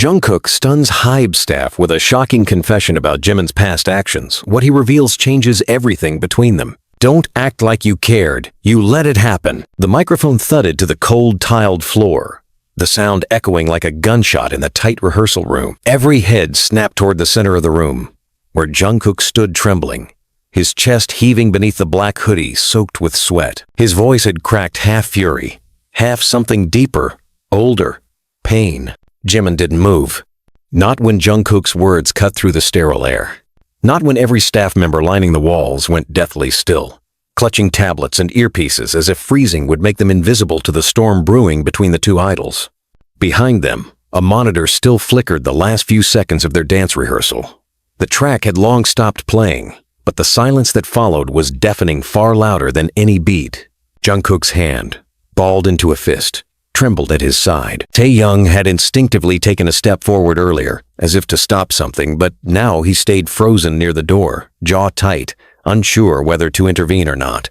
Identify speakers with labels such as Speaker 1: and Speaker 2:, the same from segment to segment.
Speaker 1: Jungkook stuns HYBE staff with a shocking confession about Jimin's past actions. What he reveals changes everything between them. Don't act like you cared. You let it happen. The microphone thudded to the cold, tiled floor, the sound echoing like a gunshot in the tight rehearsal room. Every head snapped toward the center of the room, where Jungkook stood trembling, his chest heaving beneath the black hoodie soaked with sweat. His voice had cracked half fury, half something deeper, older, pain. Jimin didn't move. Not when Jungkook's words cut through the sterile air. Not when every staff member lining the walls went deathly still, clutching tablets and earpieces as if freezing would make them invisible to the storm brewing between the two idols. Behind them, a monitor still flickered the last few seconds of their dance rehearsal. The track had long stopped playing, but the silence that followed was deafening, far louder than any beat. Jungkook's hand, balled into a fist, trembled at his side. Taehyung had instinctively taken a step forward earlier, as if to stop something, but now he stayed frozen near the door, jaw tight, unsure whether to intervene or not.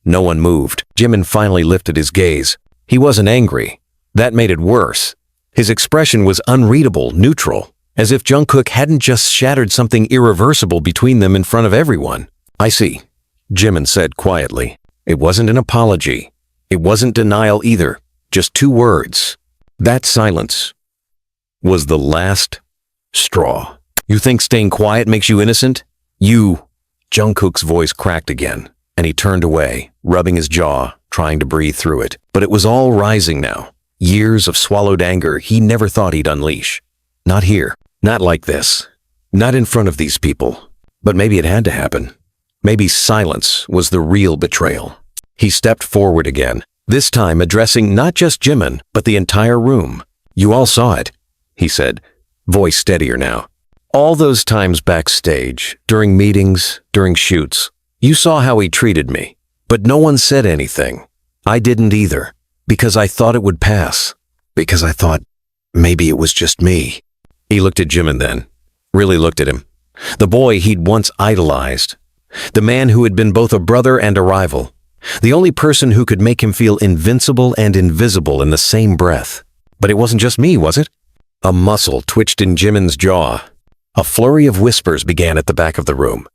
Speaker 1: No one moved. Jimin finally lifted his gaze. He wasn't angry. That made it worse. His expression was unreadable, neutral, as if Jungkook hadn't just shattered something irreversible between them in front of everyone. "I see," Jimin said quietly. It wasn't an apology. It wasn't denial either. Just two words. That silence was the last straw. "You think staying quiet makes you innocent? You..." Jungkook's voice cracked again, and he turned away, rubbing his jaw, trying to breathe through it. But it was all rising now. Years of swallowed anger he never thought he'd unleash. Not here. Not like this. Not in front of these people. But maybe it had to happen. Maybe silence was the real betrayal. He stepped forward again, this time addressing not just Jimin, but the entire room. "You all saw it," he said, voice steadier now. "All those times backstage, during meetings, during shoots, you saw how he treated me. But no one said anything. I didn't either, because I thought it would pass. Because I thought maybe it was just me." He looked at Jimin then, really looked at him. The boy he'd once idolized. The man who had been both a brother and a rival. The only person who could make him feel invincible and invisible in the same breath. But it wasn't just me, was it? A muscle twitched in Jimin's jaw. A flurry of whispers began at the back of the room.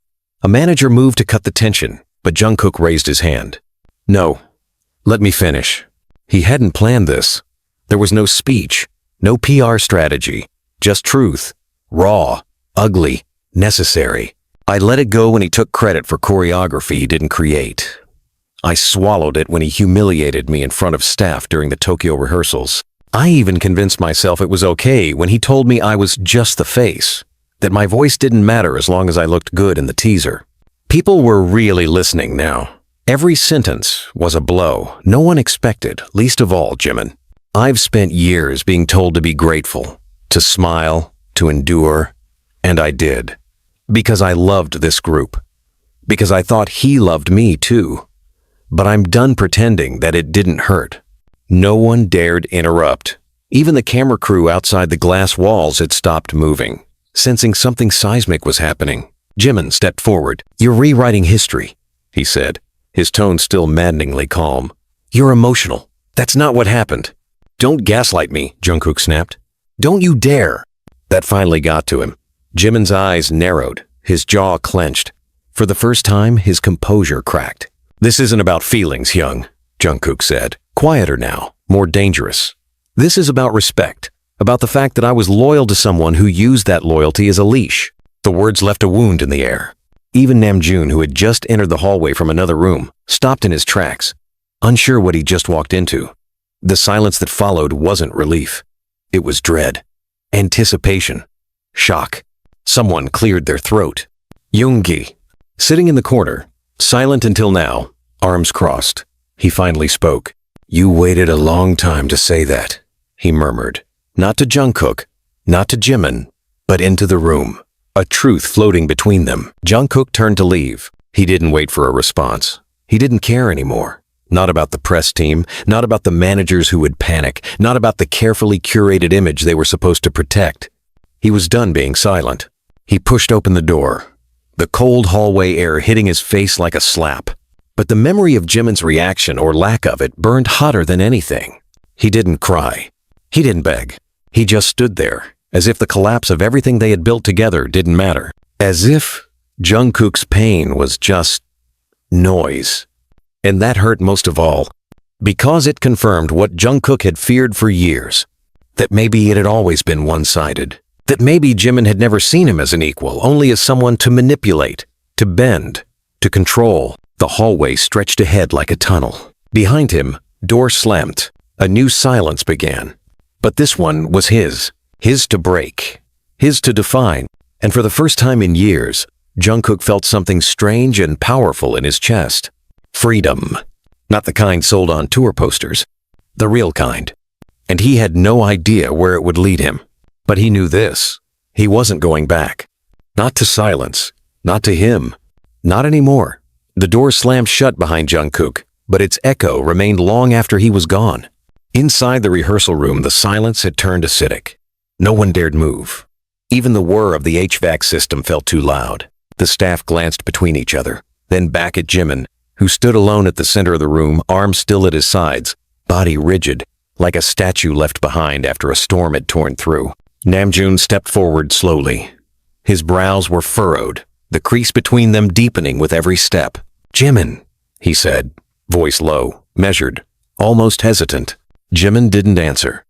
Speaker 1: A manager moved to cut the tension, but Jungkook raised his hand. "No, let me finish." He hadn't planned this. There was no speech, no PR strategy, just truth. Raw, ugly, necessary. I let it go when he took credit for choreography he didn't create. I swallowed it when he humiliated me in front of staff during the Tokyo rehearsals. I even convinced myself it was okay when he told me I was just the face, that my voice didn't matter as long as I looked good in the teaser. People were really listening now. Every sentence was a blow no one expected, least of all Jimin. I've spent years being told to be grateful, to smile, to endure, and I did. Because I loved this group. Because I thought he loved me too. But I'm done pretending that it didn't hurt. No one dared interrupt. Even the camera crew outside the glass walls had stopped moving, sensing something seismic was happening. Jimin stepped forward. "You're rewriting history," he said, his tone still maddeningly calm. "You're emotional. That's not what happened." "Don't gaslight me," Jungkook snapped. "Don't you dare." That finally got to him. Jimin's eyes narrowed, his jaw clenched. For the first time, his composure cracked. "This isn't about feelings, Young," Jungkook said. Quieter now, more dangerous. "This is about respect, about the fact that I was loyal to someone who used that loyalty as a leash." The words left a wound in the air. Even Namjoon, who had just entered the hallway from another room, stopped in his tracks, unsure what he'd just walked into. The silence that followed wasn't relief. It was dread, anticipation, shock. Someone cleared their throat. Yoongi, sitting in the corner, silent until now, arms crossed. He finally spoke. "You waited a long time to say that," he murmured. Not to Jungkook, not to Jimin, but into the room. A truth floating between them. Jungkook turned to leave. He didn't wait for a response. He didn't care anymore. Not about the press team, not about the managers who would panic, not about the carefully curated image they were supposed to protect. He was done being silent. He pushed open the door, the cold hallway air hitting his face like a slap. But the memory of Jimin's reaction or lack of it burned hotter than anything. He didn't cry. He didn't beg. He just stood there, as if the collapse of everything they had built together didn't matter. As if Jungkook's pain was just noise. And that hurt most of all, because it confirmed what Jungkook had feared for years, that maybe it had always been one-sided, that maybe Jimin had never seen him as an equal, only as someone to manipulate, to bend, to control. The hallway stretched ahead like a tunnel. Behind him, door slammed. A new silence began. But this one was his to break, his to define. And for the first time in years, Jungkook felt something strange and powerful in his chest. Freedom. Not the kind sold on tour posters. The real kind. And he had no idea where it would lead him. But he knew this. He wasn't going back. Not to silence. Not to him. Not anymore. The door slammed shut behind Jungkook, but its echo remained long after he was gone. Inside the rehearsal room, the silence had turned acidic. No one dared move. Even the whir of the HVAC system felt too loud. The staff glanced between each other, then back at Jimin, who stood alone at the center of the room, arms still at his sides, body rigid, like a statue left behind after a storm had torn through. Namjoon stepped forward slowly. His brows were furrowed, the crease between them deepening with every step. "Jimin," he said, voice low, measured, almost hesitant. Jimin didn't answer.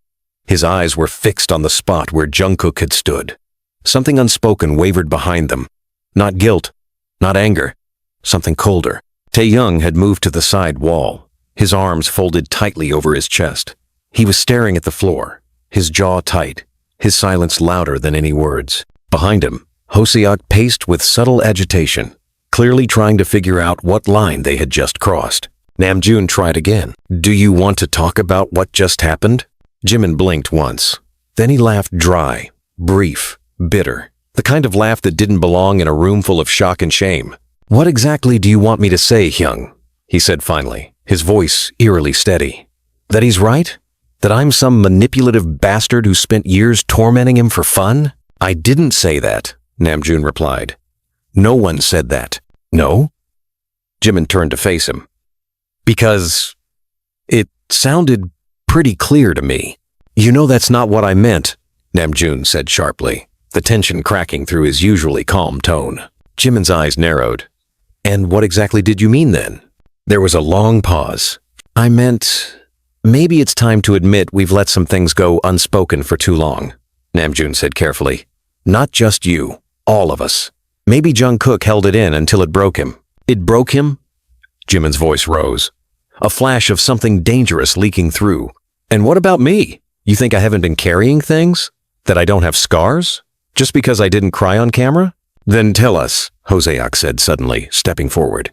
Speaker 1: His eyes were fixed on the spot where Jungkook had stood. Something unspoken wavered behind them. Not guilt, not anger, something colder. Taehyung had moved to the side wall, his arms folded tightly over his chest. He was staring at the floor, his jaw tight, his silence louder than any words. Behind him, Hoseok paced with subtle agitation, clearly trying to figure out what line they had just crossed. Namjoon tried again. "Do you want to talk about what just happened?" Jimin blinked once. Then he laughed dry, brief, bitter. The kind of laugh that didn't belong in a room full of shock and shame. "What exactly do you want me to say, Hyung?" he said finally, his voice eerily steady. "That he's right? That I'm some manipulative bastard who spent years tormenting him for fun?" "I didn't say that," Namjoon replied. "No one said that." "No?" Jimin turned to face him. "Because it sounded pretty clear to me." "You know that's not what I meant," Namjoon said sharply, the tension cracking through his usually calm tone. Jimin's eyes narrowed. "And what exactly did you mean then?" There was a long pause. "I meant, maybe it's time to admit we've let some things go unspoken for too long," Namjoon said carefully. "Not just you, all of us. Maybe Jungkook held it in until it broke him." "It broke him?" Jimin's voice rose. A flash of something dangerous leaking through. "And what about me? You think I haven't been carrying things? That I don't have scars? Just because I didn't cry on camera?" "Then tell us," Hoseok said suddenly, stepping forward.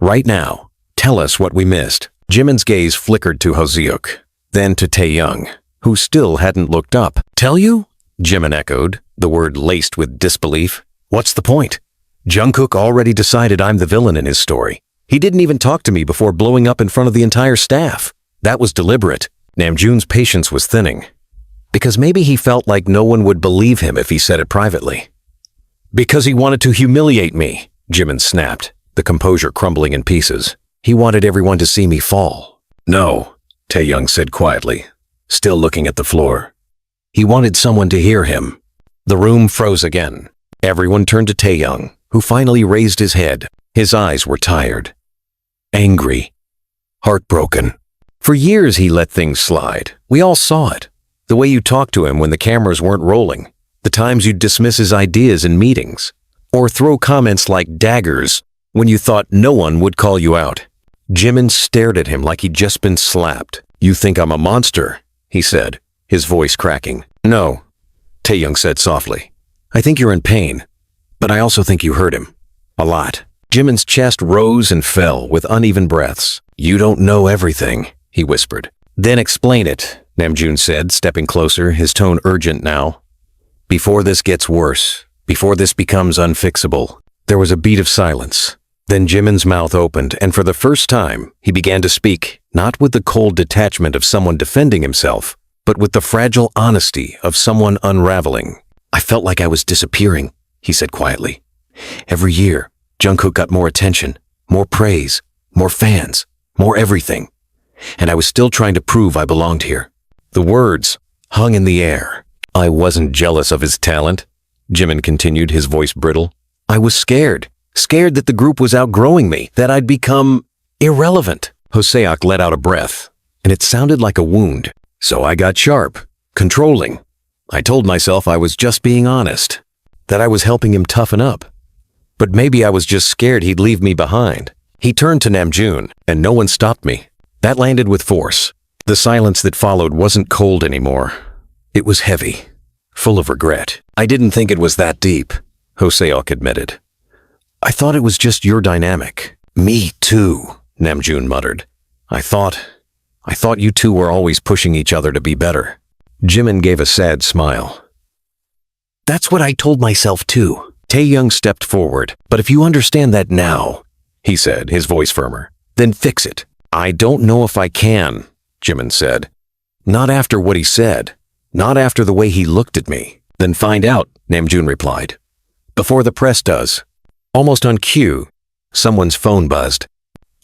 Speaker 1: "Right now, tell us what we missed." Jimin's gaze flickered to Hoseok, then to Taehyung, who still hadn't looked up. "Tell you?" Jimin echoed, the word laced with disbelief. "What's the point? Jungkook already decided I'm the villain in his story. He didn't even talk to me before blowing up in front of the entire staff. That was deliberate." Namjoon's patience was thinning. Because maybe he felt like no one would believe him if he said it privately. "Because he wanted to humiliate me," Jimin snapped, the composure crumbling in pieces. "He wanted everyone to see me fall." "No," Taehyung said quietly, still looking at the floor. "He wanted someone to hear him." The room froze again. Everyone turned to Taehyung, who finally raised his head. His eyes were tired, angry, heartbroken. For years he let things slide. We all saw it. The way you talked to him when the cameras weren't rolling. The times you'd dismiss his ideas in meetings. Or throw comments like daggers when you thought no one would call you out. Jimin stared at him like he'd just been slapped. "You think I'm a monster?" he said, his voice cracking. "No," Taehyung said softly. "I think you're in pain, but I also think you hurt him. A lot." Jimin's chest rose and fell with uneven breaths. "You don't know everything," he whispered. "Then explain it," Namjoon said, stepping closer, his tone urgent now. "Before this gets worse, before this becomes unfixable." There was a beat of silence. Then Jimin's mouth opened, and for the first time, he began to speak, not with the cold detachment of someone defending himself, but with the fragile honesty of someone unraveling. "I felt like I was disappearing," he said quietly. "Every year, Jungkook got more attention, more praise, more fans, more everything. And I was still trying to prove I belonged here." The words hung in the air. I wasn't jealous of his talent, Jimin continued, his voice brittle. I was scared that the group was outgrowing me, that I'd become irrelevant. Hoseok let out a breath, and it sounded like a wound. So I got sharp, controlling. I told myself I was just being honest, that I was helping him toughen up. But maybe I was just scared he'd leave me behind. He turned to Namjoon, and no one stopped me. That landed with force. The silence that followed wasn't cold anymore. It was heavy, full of regret. I didn't think it was that deep, Hoseok admitted. I thought it was just your dynamic. Me too, Namjoon muttered. I thought you two were always pushing each other to be better. Jimin gave a sad smile. That's what I told myself too. Taehyung stepped forward. But if you understand that now, he said, his voice firmer, then fix it. I don't know if I can, Jimin said. Not after what he said. Not after the way he looked at me. Then find out, Namjoon replied. Before the press does. Almost on cue, someone's phone buzzed.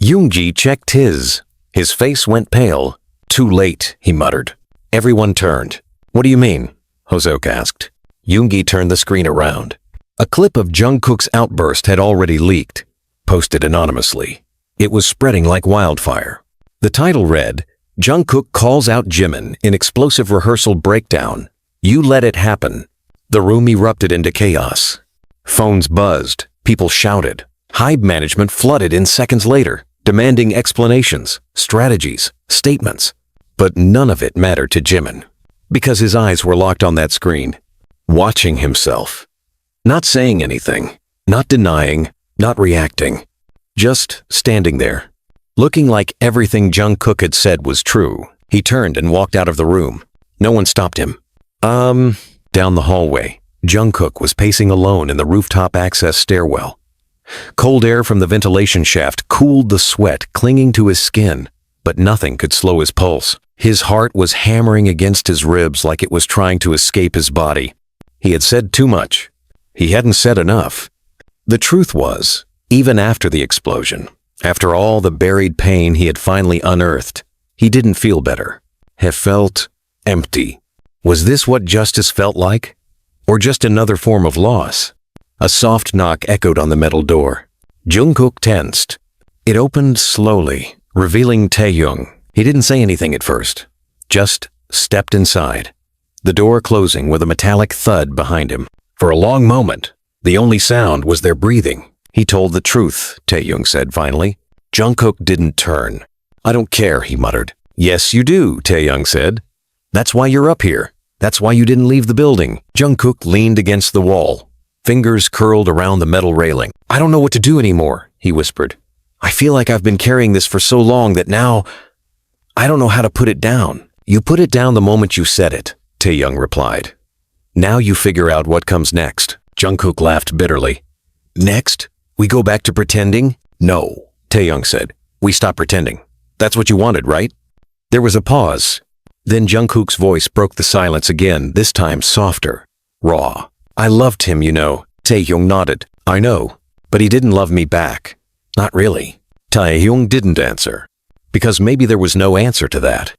Speaker 1: Yoongi checked his. His face went pale. Too late, he muttered. Everyone turned. What do you mean? Hoseok asked. Yoongi turned the screen around. A clip of Jungkook's outburst had already leaked, posted anonymously. It was spreading like wildfire. The title read, Jungkook calls out Jimin in explosive rehearsal breakdown. You let it happen. The room erupted into chaos. Phones buzzed. People shouted. HYBE management flooded in seconds later, demanding explanations, strategies, statements. But none of it mattered to Jimin, because his eyes were locked on that screen, watching himself. Not saying anything, not denying, not reacting. Just standing there, looking like everything Jungkook had said was true. He turned and walked out of the room. No one stopped him. Down the hallway, Jungkook was pacing alone in the rooftop access stairwell. Cold air from the ventilation shaft cooled the sweat clinging to his skin, but nothing could slow his pulse. His heart was hammering against his ribs like it was trying to escape his body. He had said too much. He hadn't said enough. The truth was, even after the explosion, after all the buried pain he had finally unearthed, he didn't feel better. He felt empty. Was this what justice felt like? Or just another form of loss? A soft knock echoed on the metal door. Jungkook tensed. It opened slowly, revealing Taehyung. He didn't say anything at first, just stepped inside, the door closing with a metallic thud behind him. For a long moment, the only sound was their breathing. He told the truth, Taehyung said finally. Jungkook didn't turn. I don't care, he muttered. Yes, you do, Taehyung said. That's why you're up here. That's why you didn't leave the building. Jungkook leaned against the wall, fingers curled around the metal railing. I don't know what to do anymore, he whispered. I feel like I've been carrying this for so long that now I don't know how to put it down. You put it down the moment you said it, Taehyung replied. Now you figure out what comes next. Jungkook laughed bitterly. Next? We go back to pretending? No, Taehyung said. We stop pretending. That's what you wanted, right? There was a pause. Then Jungkook's voice broke the silence again, this time softer, raw. I loved him, you know. Taehyung nodded. I know, but he didn't love me back. Not really. Taehyung didn't answer, because maybe there was no answer to that.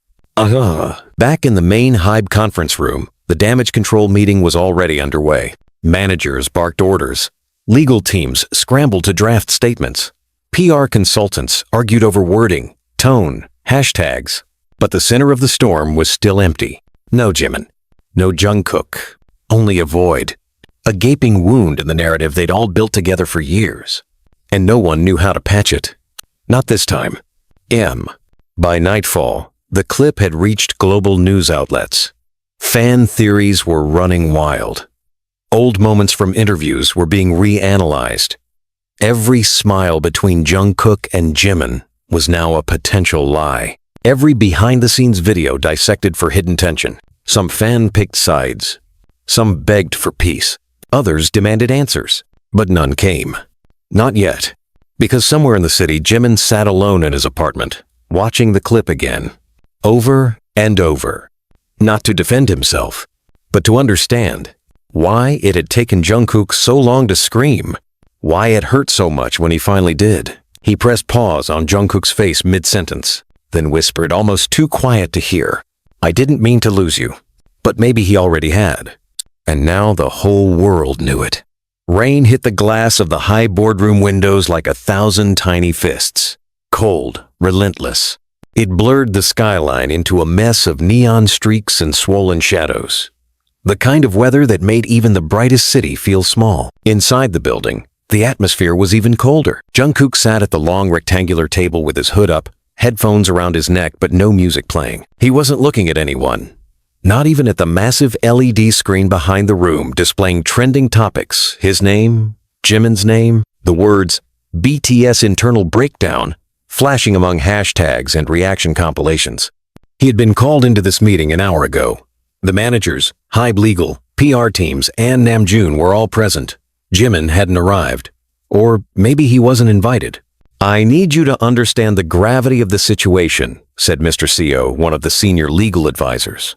Speaker 1: Back in the main HYBE conference room, the damage control meeting was already underway. Managers barked orders. Legal teams scrambled to draft statements. PR consultants argued over wording, tone, hashtags. But the center of the storm was still empty. No Jimin. No Jungkook. Only a void. A gaping wound in the narrative they'd all built together for years. And no one knew how to patch it. Not this time. By nightfall, the clip had reached global news outlets. Fan theories were running wild. Old moments from interviews were being reanalyzed. Every smile between Jungkook and Jimin was now a potential lie. Every behind-the-scenes video dissected for hidden tension. Some fan-picked sides. Some begged for peace. Others demanded answers. But none came. Not yet. Because somewhere in the city, Jimin sat alone in his apartment, watching the clip again. Over and over. Not to defend himself, but to understand why it had taken Jungkook so long to scream. Why it hurt so much when he finally did. He pressed pause on Jungkook's face mid-sentence, then whispered, almost too quiet to hear, I didn't mean to lose you. But maybe he already had. And now the whole world knew it. Rain hit the glass of the high boardroom windows like 1,000 tiny fists. Cold, relentless. It blurred the skyline into a mess of neon streaks and swollen shadows. The kind of weather that made even the brightest city feel small. Inside the building, the atmosphere was even colder. Jungkook sat at the long rectangular table with his hood up, headphones around his neck but no music playing. He wasn't looking at anyone. Not even at the massive LED screen behind the room displaying trending topics, his name, Jimin's name, the words BTS internal breakdown, flashing among hashtags and reaction compilations. He had been called into this meeting an hour ago. The managers, HYBE legal, PR teams, and Namjoon were all present. Jimin hadn't arrived. Or maybe he wasn't invited. "I need you to understand the gravity of the situation," said Mr. CO, one of the senior legal advisors.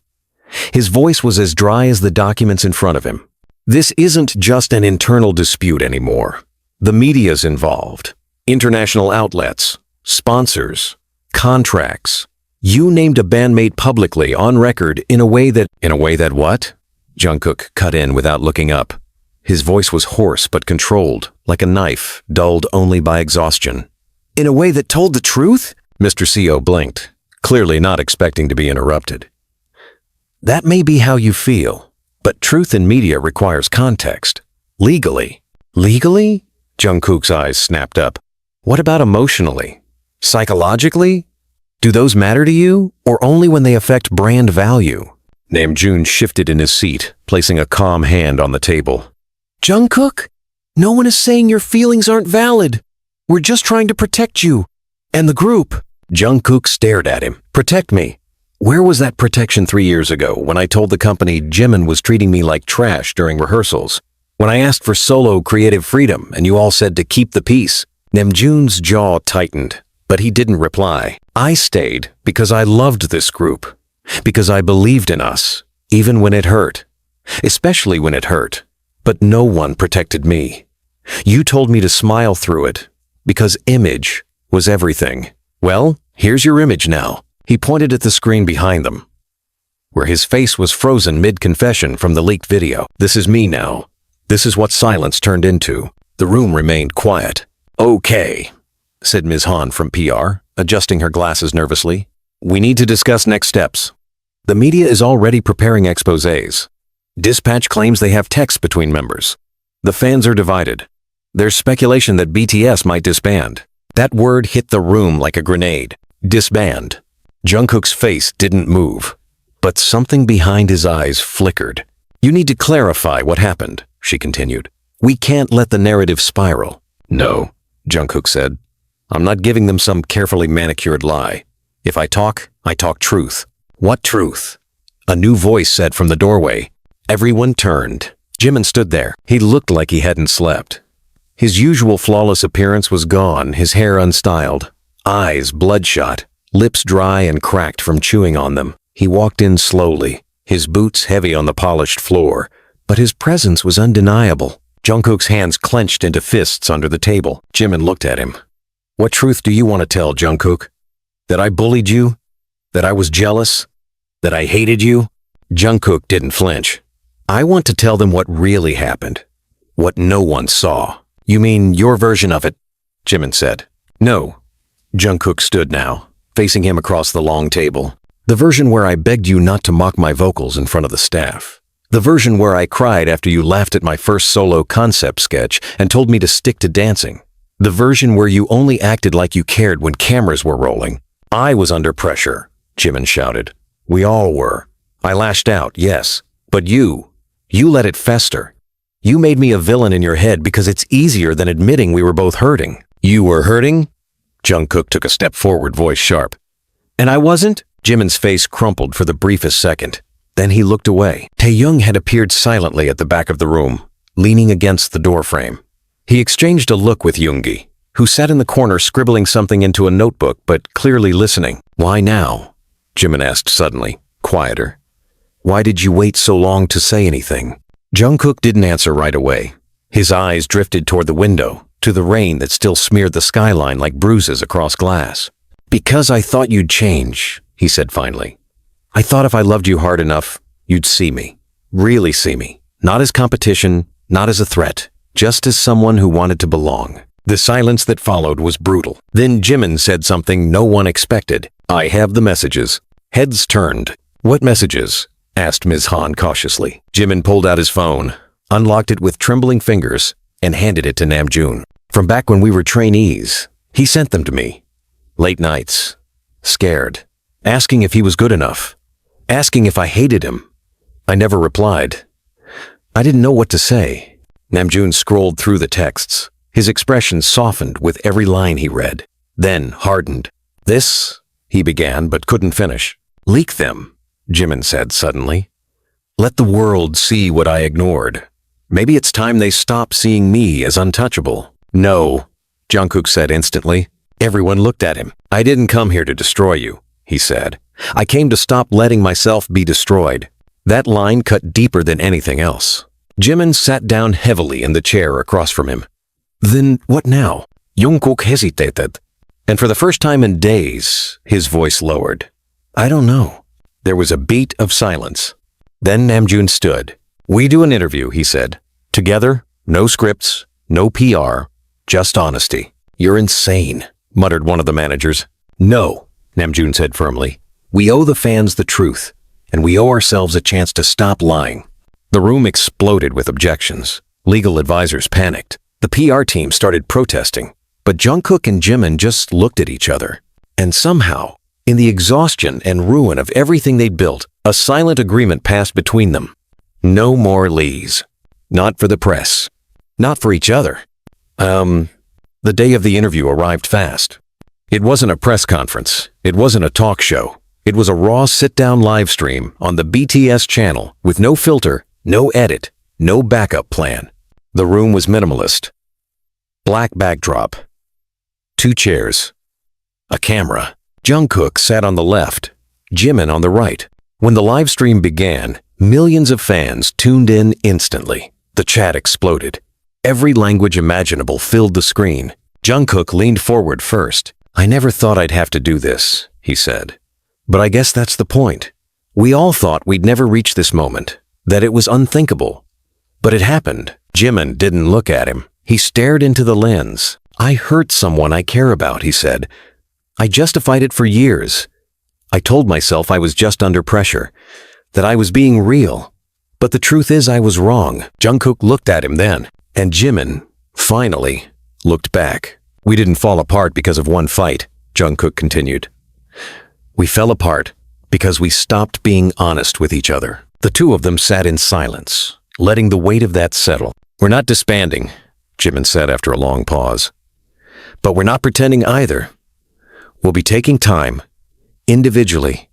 Speaker 1: His voice was as dry as the documents in front of him. "This isn't just an internal dispute anymore. The media's involved. International outlets, sponsors, contracts. You named a bandmate publicly on record in a way that..." "In a way that what?" Jungkook cut in without looking up. His voice was hoarse but controlled, like a knife, dulled only by exhaustion. "In a way that told the truth?" Mr. CO blinked, clearly not expecting to be interrupted. "That may be how you feel, but truth in media requires context. Legally." "Legally?" Jungkook's eyes snapped up. "What about emotionally? Psychologically? Do those matter to you, or only when they affect brand value?" Namjoon shifted in his seat, placing a calm hand on the table. "Jungkook, no one is saying your feelings aren't valid. We're just trying to protect you. And the group." Jungkook stared at him. "Protect me? Where was that protection 3 years ago when I told the company Jimin was treating me like trash during rehearsals? When I asked for solo creative freedom and you all said to keep the peace?" Namjoon's jaw tightened, but he didn't reply. "I stayed because I loved this group. Because I believed in us, even when it hurt. Especially when it hurt. But no one protected me. You told me to smile through it, because image was everything. Well, here's your image now." He pointed at the screen behind them, where his face was frozen mid-confession from the leaked video. "This is me now. This is what silence turned into." The room remained quiet. "Okay," said Ms. Han from PR, adjusting her glasses nervously. "We need to discuss next steps. The media is already preparing exposés. Dispatch claims they have texts between members. The fans are divided. There's speculation that BTS might disband." That word hit the room like a grenade. Disband. Jungkook's face didn't move, but something behind his eyes flickered. "You need to clarify what happened," she continued. "We can't let the narrative spiral." "No," Jungkook said. "I'm not giving them some carefully manicured lie. If I talk truth." "What truth?" A new voice said from the doorway. Everyone turned. Jimin stood there. He looked like he hadn't slept. His usual flawless appearance was gone, his hair unstyled, eyes bloodshot, lips dry and cracked from chewing on them. He walked in slowly, his boots heavy on the polished floor, but his presence was undeniable. Jungkook's hands clenched into fists under the table. Jimin looked at him. "What truth do you want to tell, Jungkook? That I bullied you? That I was jealous? That I hated you?" Jungkook didn't flinch. "I want to tell them what really happened. What no one saw." "You mean your version of it?" Jimin said. "No." Jungkook stood now, facing him across the long table. "The version where I begged you not to mock my vocals in front of the staff. The version where I cried after you laughed at my first solo concept sketch and told me to stick to dancing. The version where you only acted like you cared when cameras were rolling. I was under pressure," Jimin shouted. "We all were. I lashed out, yes. But you let it fester. You made me a villain in your head because it's easier than admitting we were both hurting." "You were hurting?" Jungkook took a step forward, voice sharp. "And I wasn't?" Jimin's face crumpled for the briefest second. Then he looked away. Taehyung had appeared silently at the back of the room, leaning against the doorframe. He exchanged a look with Yoongi, who sat in the corner scribbling something into a notebook but clearly listening. "Why now?" Jimin asked suddenly, quieter. "Why did you wait so long to say anything?" Jungkook didn't answer right away. His eyes drifted toward the window, to the rain that still smeared the skyline like bruises across glass. "Because I thought you'd change," he said finally. "I thought if I loved you hard enough, you'd see me. Really see me. Not as competition, not as a threat, just as someone who wanted to belong. The silence that followed was brutal. Then Jimin said something no one expected. I have the messages. Heads turned. What messages? Asked Ms. Han cautiously. Jimin pulled out his phone, unlocked it with trembling fingers, and handed it to Namjoon. From back when we were trainees, he sent them to me. Late nights. Scared. Asking if he was good enough. Asking if I hated him. I never replied. I didn't know what to say. Namjoon scrolled through the texts. His expression softened with every line he read, then hardened. This, he began but couldn't finish. Leak them, Jimin said suddenly. Let the world see what I ignored. Maybe it's time they stop seeing me as untouchable. No, Jungkook said instantly. Everyone looked at him. I didn't come here to destroy you, he said. I came to stop letting myself be destroyed. That line cut deeper than anything else. Jimin sat down heavily in the chair across from him. Then what now? Jungkook hesitated, and for the first time in days, his voice lowered. I don't know. There was a beat of silence. Then Namjoon stood. We do an interview, he said. Together, no scripts, no PR, just honesty. You're insane, muttered one of the managers. No, Namjoon said firmly. We owe the fans the truth, and we owe ourselves a chance to stop lying. The room exploded with objections. Legal advisors panicked. The PR team started protesting, but Jungkook and Jimin just looked at each other. And somehow, in the exhaustion and ruin of everything they'd built, a silent agreement passed between them. No more lees. Not for the press. Not for each other. The day of the interview arrived fast. It wasn't a press conference. It wasn't a talk show. It was a raw sit-down live stream on the BTS channel with no filter, no edit, no backup plan. The room was minimalist. Black backdrop. 2 chairs. A camera. Jungkook sat on the left, Jimin on the right. When the live stream began, millions of fans tuned in instantly. The chat exploded. Every language imaginable filled the screen. Jungkook leaned forward first. I never thought I'd have to do this, he said. But I guess that's the point. We all thought we'd never reach this moment, that it was unthinkable. But it happened. Jimin didn't look at him. He stared into the lens. I hurt someone I care about, he said. I justified it for years. I told myself I was just under pressure, that I was being real. But the truth is I was wrong. Jungkook looked at him then, and Jimin, finally, looked back. We didn't fall apart because of one fight, Jungkook continued. We fell apart because we stopped being honest with each other. The two of them sat in silence, letting the weight of that settle. We're not disbanding, Jimin said after a long pause. But we're not pretending either. We'll be taking time, individually,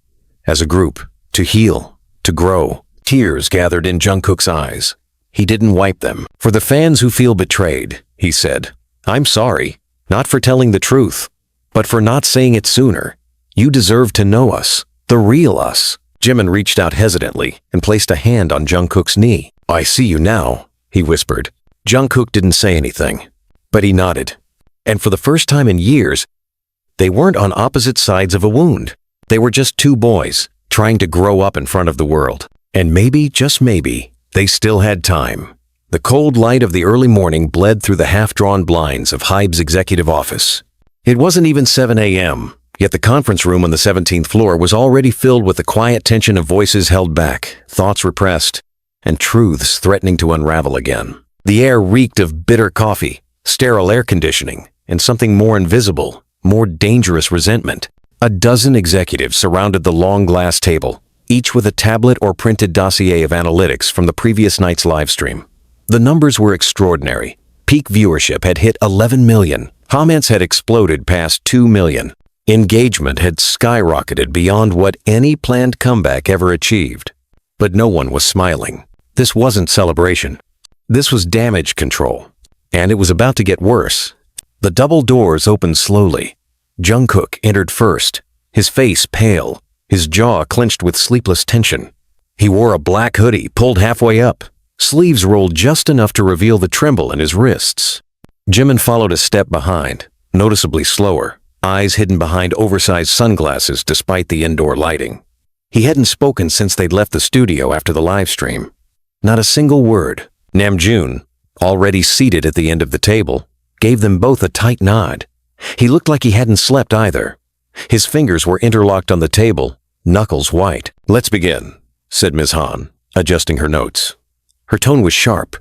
Speaker 1: as a group, to heal, to grow. Tears gathered in Jungkook's eyes. He didn't wipe them. For the fans who feel betrayed, he said, I'm sorry, not for telling the truth, but for not saying it sooner. You deserve to know us, the real us. Jimin reached out hesitantly and placed a hand on Jungkook's knee. I see you now, he whispered. Jungkook didn't say anything, but he nodded. And for the first time in years, they weren't on opposite sides of a wound. They were just 2 boys trying to grow up in front of the world. And maybe, just maybe, they still had time. The cold light of the early morning bled through the half-drawn blinds of HYBE's executive office. It wasn't even 7 a.m., yet the conference room on the 17th floor was already filled with the quiet tension of voices held back, thoughts repressed, and truths threatening to unravel again. The air reeked of bitter coffee, sterile air conditioning, and something more invisible, more dangerous resentment. A dozen executives surrounded the long glass table, each with a tablet or printed dossier of analytics from the previous night's live stream. The numbers were extraordinary. Peak viewership had hit 11 million. Comments had exploded past 2 million. Engagement had skyrocketed beyond what any planned comeback ever achieved. But no one was smiling. This wasn't celebration. This was damage control. And it was about to get worse. The double doors opened slowly. Jungkook entered first, his face pale, his jaw clenched with sleepless tension. He wore a black hoodie pulled halfway up, sleeves rolled just enough to reveal the tremble in his wrists. Jimin followed a step behind, noticeably slower, eyes hidden behind oversized sunglasses despite the indoor lighting. He hadn't spoken since they'd left the studio after the live stream. Not a single word. Namjoon, already seated at the end of the table, gave them both a tight nod. He looked like he hadn't slept either. His fingers were interlocked on the table, knuckles white. "Let's begin," said Ms. Han, adjusting her notes. Her tone was sharp,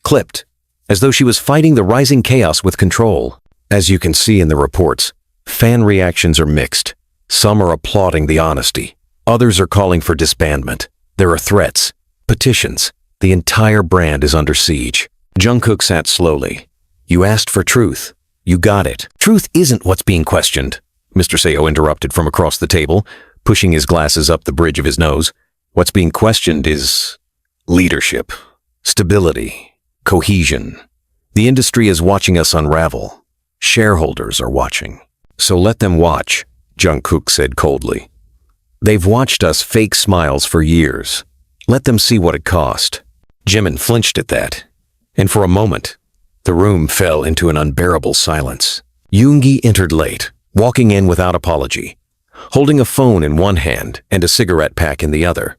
Speaker 1: clipped, as though she was fighting the rising chaos with control. As you can see in the reports, fan reactions are mixed. Some are applauding the honesty. Others are calling for disbandment. There are threats, petitions. The entire brand is under siege. Jungkook sat slowly. "You asked for truth. You got it." "Truth isn't what's being questioned," Mr. Seo interrupted from across the table, pushing his glasses up the bridge of his nose. "What's being questioned is leadership, stability, cohesion. The industry is watching us unravel. Shareholders are watching." "So let them watch," Jungkook said coldly. "They've watched us fake smiles for years. Let them see what it cost." Jimin flinched at that, and for a moment, the room fell into an unbearable silence. Yoongi entered late, walking in without apology, holding a phone in one hand and a cigarette pack in the other.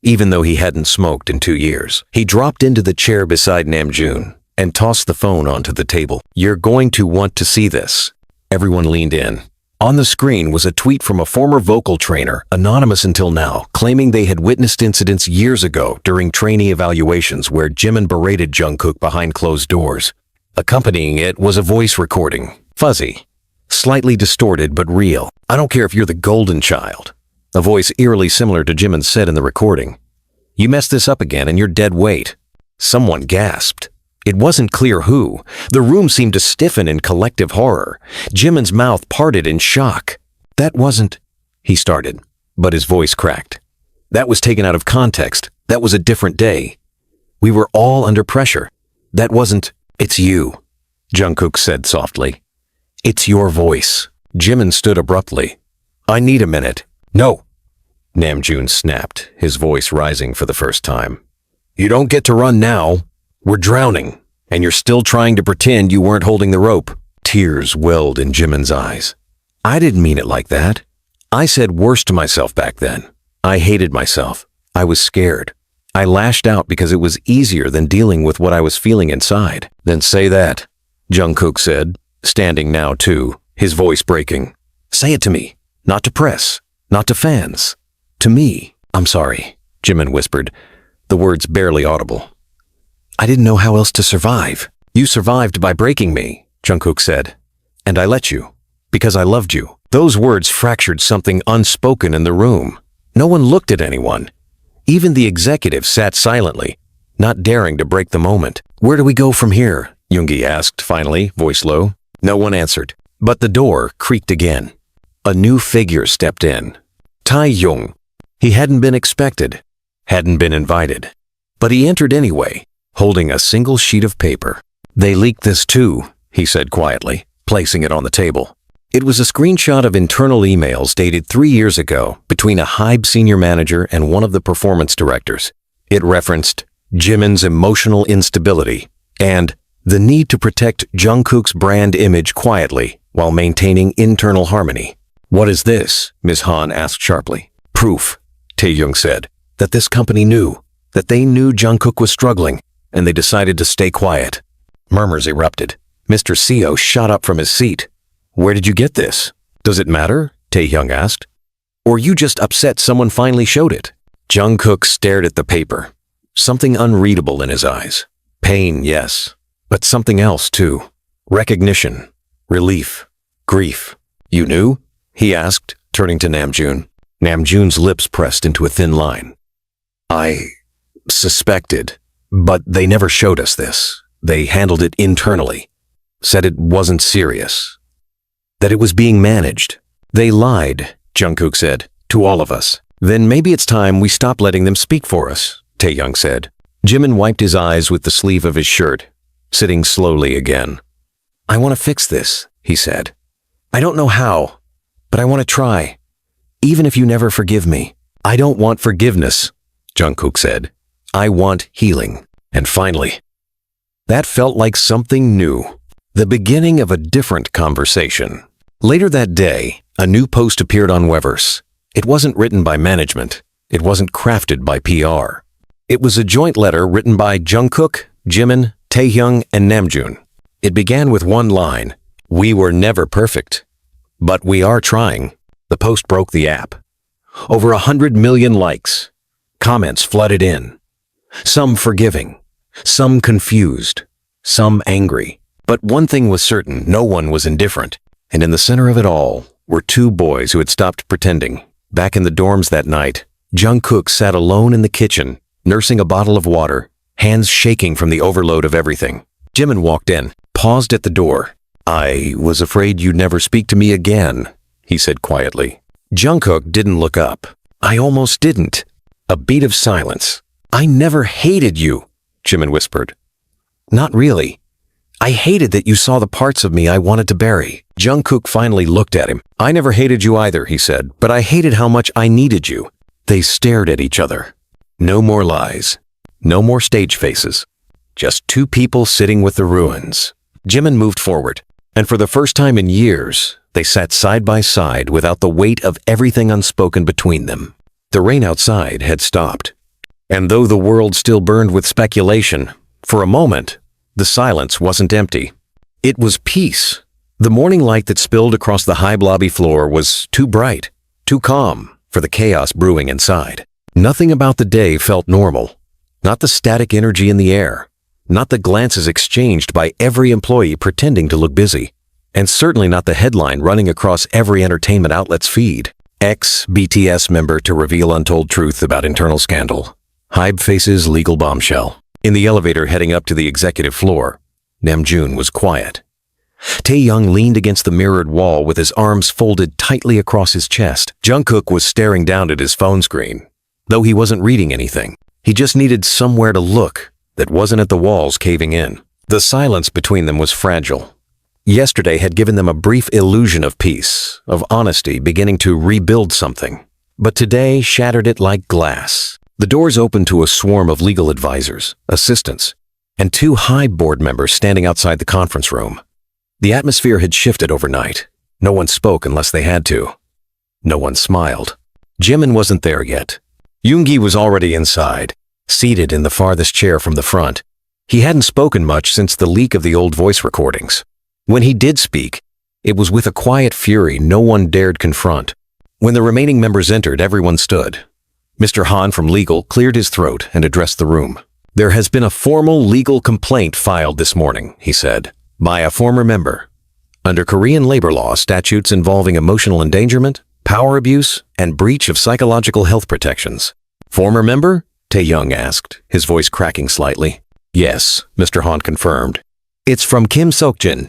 Speaker 1: Even though he hadn't smoked in 2 years, he dropped into the chair beside Namjoon and tossed the phone onto the table. "You're going to want to see this." Everyone leaned in. On the screen was a tweet from a former vocal trainer, anonymous until now, claiming they had witnessed incidents years ago during trainee evaluations where Jimin berated Jungkook behind closed doors. Accompanying it was a voice recording, fuzzy, slightly distorted but real. "I don't care if you're the golden child," a voice eerily similar to Jimin said in the recording. "You mess this up again and you're dead weight." Someone gasped. It wasn't clear who. The room seemed to stiffen in collective horror. Jimin's mouth parted in shock. "That wasn't," he started, but his voice cracked. "That was taken out of context. That was a different day. We were all under pressure. That wasn't." "It's you," Jungkook said softly. "It's your voice." Jimin stood abruptly. "I need a minute." "No," Namjoon snapped, his voice rising for the first time. "You don't get to run now. We're drowning, and you're still trying to pretend you weren't holding the rope." Tears welled in Jimin's eyes. "I didn't mean it like that. I said worse to myself back then. I hated myself. I was scared. I lashed out because it was easier than dealing with what I was feeling inside." "Then say that," Jungkook said, standing now too, his voice breaking. "Say it to me. Not to press. Not to fans. To me." "I'm sorry," Jimin whispered, the words barely audible. "I didn't know how else to survive." "You survived by breaking me," Jungkook said. "And I let you, because I loved you." Those words fractured something unspoken in the room. No one looked at anyone. Even the executive sat silently, not daring to break the moment. "Where do we go from here?" Yoongi asked finally, voice low. No one answered, but the door creaked again. A new figure stepped in. Taehyung. He hadn't been expected, hadn't been invited, but he entered anyway, holding a single sheet of paper. "They leaked this too," he said quietly, placing it on the table. It was a screenshot of internal emails dated 3 years ago between a HYBE senior manager and one of the performance directors. It referenced Jimin's emotional instability and the need to protect Jungkook's brand image quietly while maintaining internal harmony. "What is this?" Ms. Han asked sharply. "Proof," Taehyung said, "that this company knew, that they knew Jungkook was struggling, and they decided to stay quiet." Murmurs erupted. Mr. Seo shot up from his seat. "Where did you get this?" "Does it matter?" Taehyung asked. "Or you just upset someone finally showed it?" Jungkook stared at the paper, something unreadable in his eyes. Pain, yes, but something else too. Recognition, relief, grief. "You knew?" he asked, turning to Namjoon. Namjoon's lips pressed into a thin line. "I suspected, but they never showed us this. They handled it internally, said it wasn't serious, that it was being managed." "They lied," Jungkook said, "to all of us." "Then maybe it's time we stop letting them speak for us," Taehyung said. Jimin wiped his eyes with the sleeve of his shirt, sitting slowly again. "I want to fix this," he said. "I don't know how, but I want to try, even if you never forgive me." "I don't want forgiveness," Jungkook said. "I want healing." And finally, that felt like something new, the beginning of a different conversation. Later that day, a new post appeared on Weverse. It wasn't written by management. It wasn't crafted by PR. It was a joint letter written by Jungkook, Jimin, Taehyung, and Namjoon. It began with one line, "We were never perfect, but we are trying." The post broke the app. Over 100 million likes. Comments flooded in. Some forgiving, some confused, some angry. But one thing was certain, no one was indifferent. And in the center of it all were two boys who had stopped pretending. Back in the dorms that night, Jungkook sat alone in the kitchen, nursing a bottle of water, hands shaking from the overload of everything. Jimin walked in, paused at the door. "I was afraid you'd never speak to me again," he said quietly. Jungkook didn't look up. "I almost didn't." A beat of silence. "I never hated you," Jimin whispered. "Not really. I hated that you saw the parts of me I wanted to bury." Jungkook finally looked at him. "I never hated you either," he said, "but I hated how much I needed you." They stared at each other. No more lies. No more stage faces. Just two people sitting with the ruins. Jimin moved forward, and for the first time in years, they sat side by side without the weight of everything unspoken between them. The rain outside had stopped. And though the world still burned with speculation, for a moment, the silence wasn't empty. It was peace. The morning light that spilled across the HYBE lobby floor was too bright, too calm for the chaos brewing inside. Nothing about the day felt normal. Not the static energy in the air. Not the glances exchanged by every employee pretending to look busy. And certainly not the headline running across every entertainment outlet's feed. Ex-BTS member to reveal untold truth about internal scandal. HYBE faces legal bombshell. In the elevator heading up to the executive floor, Namjoon was quiet. Taehyung leaned against the mirrored wall with his arms folded tightly across his chest. Jungkook was staring down at his phone screen. Though he wasn't reading anything, he just needed somewhere to look that wasn't at the walls caving in. The silence between them was fragile. Yesterday had given them a brief illusion of peace, of honesty beginning to rebuild something. But today shattered it like glass. The doors opened to a swarm of legal advisors, assistants, and two HYBE board members standing outside the conference room. The atmosphere had shifted overnight. No one spoke unless they had to. No one smiled. Jimin wasn't there yet. Yoongi was already inside, seated in the farthest chair from the front. He hadn't spoken much since the leak of the old voice recordings. When he did speak, it was with a quiet fury no one dared confront. When the remaining members entered, everyone stood. Mr. Han from legal cleared his throat and addressed the room. "There has been a formal legal complaint filed this morning," he said, "by a former member. Under Korean labor law statutes involving emotional endangerment, power abuse, and breach of psychological health protections." "Former member?" Taehyung asked, his voice cracking slightly. "Yes," Mr. Han confirmed. "It's from Kim Seokjin."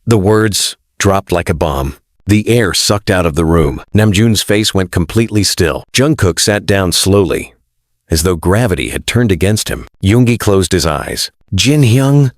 Speaker 1: The words dropped like a bomb. The air sucked out of the room. Namjoon's face went completely still. Jungkook sat down slowly, as though gravity had turned against him. Yoongi closed his eyes. "Jin-hyung?"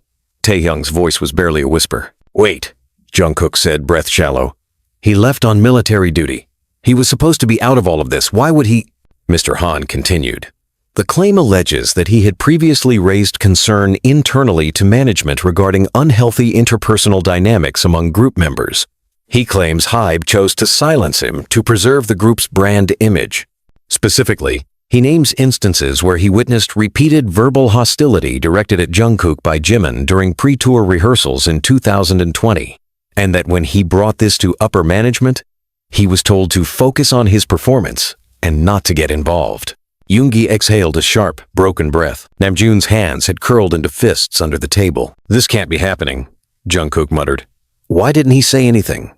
Speaker 1: Taehyung's voice was barely a whisper. "Wait," Jungkook said, breath shallow. "He left on military duty. He was supposed to be out of all of this. Why would he—" Mr. Han continued. "The claim alleges that he had previously raised concern internally to management regarding unhealthy interpersonal dynamics among group members. He claims HYBE chose to silence him to preserve the group's brand image. Specifically, he names instances where he witnessed repeated verbal hostility directed at Jungkook by Jimin during pre-tour rehearsals in 2020, and that when he brought this to upper management, he was told to focus on his performance and not to get involved." Yoongi exhaled a sharp, broken breath. Namjoon's hands had curled into fists under the table. "This can't be happening," Jungkook muttered. "Why didn't he say anything?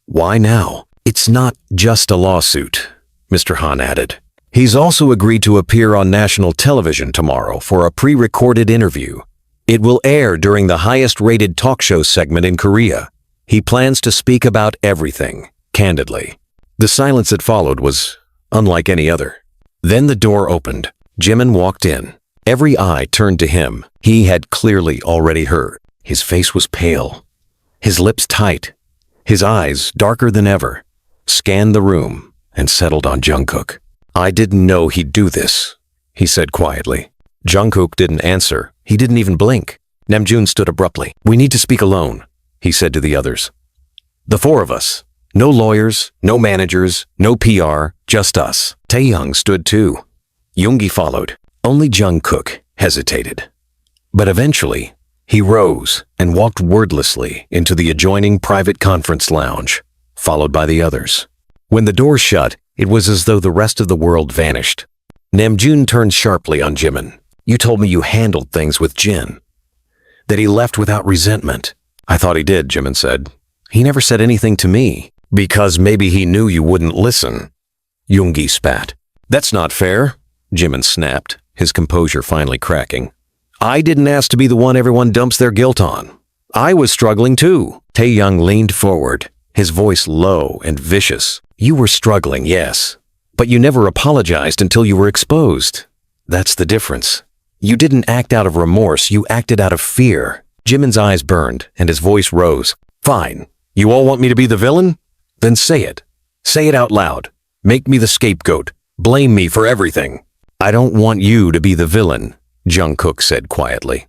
Speaker 1: Why now?" "It's not just a lawsuit," Mr. Han added. "He's also agreed to appear on national television tomorrow for a pre-recorded interview. It will air during the highest-rated talk show segment in Korea. He plans to speak about everything, candidly." The silence that followed was unlike any other. Then the door opened. Jimin walked in. Every eye turned to him. He had clearly already heard. His face was pale, his lips tight, his eyes darker than ever, scanned the room and settled on Jungkook. "I didn't know he'd do this," he said quietly. Jungkook didn't answer. He didn't even blink. Namjoon stood abruptly. "We need to speak alone," he said to the others. "The four of us. No lawyers, no managers, no PR, just us." Taehyung stood too. Yoongi followed. Only Jungkook hesitated. But eventually, he rose and walked wordlessly into the adjoining private conference lounge, followed by the others. When the door shut, it was as though the rest of the world vanished. Namjoon turned sharply on Jimin. "You told me you handled things with Jin. That he left without resentment." "I thought he did," Jimin said. "He never said anything to me." "Because maybe he knew you wouldn't listen." Yoongi spat. "That's not fair," Jimin snapped, his composure finally cracking. "I didn't ask to be the one everyone dumps their guilt on. I was struggling too." Taehyung leaned forward, his voice low and vicious. "You were struggling, yes, but you never apologized until you were exposed. That's the difference. You didn't act out of remorse, you acted out of fear." Jimin's eyes burned and his voice rose. "Fine. You all want me to be the villain? Then say it. Say it out loud. Make me the scapegoat. Blame me for everything." "I don't want you to be the villain," Jungkook said quietly.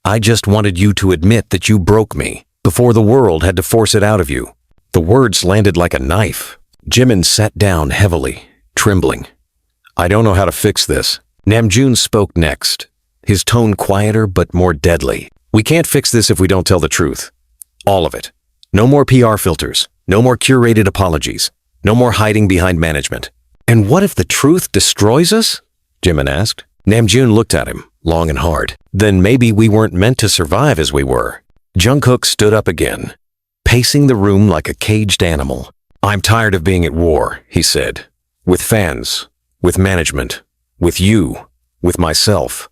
Speaker 1: "I just wanted you to admit that you broke me before the world had to force it out of you." The words landed like a knife. Jimin sat down heavily, trembling. "I don't know how to fix this." Namjoon spoke next, his tone quieter but more deadly. "We can't fix this if we don't tell the truth. All of it. No more PR filters. No more curated apologies. No more hiding behind management." "And what if the truth destroys us?" Jimin asked. Namjoon looked at him, long and hard. "Then maybe we weren't meant to survive as we were." Jungkook stood up again, pacing the room like a caged animal. "I'm tired of being at war," he said. "With fans, with management, with you, with myself.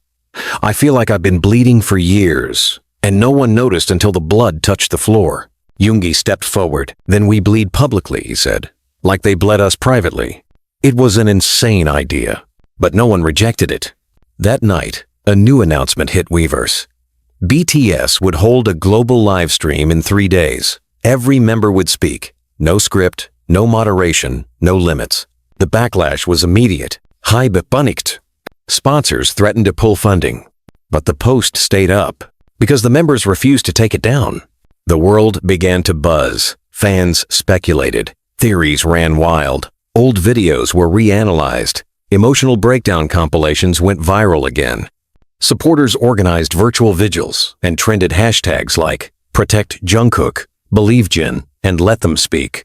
Speaker 1: I feel like I've been bleeding for years, and no one noticed until the blood touched the floor." Yoongi stepped forward. "Then we bleed publicly," he said, "like they bled us privately." It was an insane idea, but no one rejected it. That night, a new announcement hit Weverse. BTS would hold a global live stream in 3 days. Every member would speak. No script, no moderation, no limits. The backlash was immediate. HYBE panicked. Sponsors threatened to pull funding, but the post stayed up because the members refused to take it down. The world began to buzz. Fans speculated. Theories ran wild. Old videos were reanalyzed. Emotional breakdown compilations went viral again. Supporters organized virtual vigils and trended hashtags like "Protect Jungkook," "Believe Jin," and "Let Them Speak."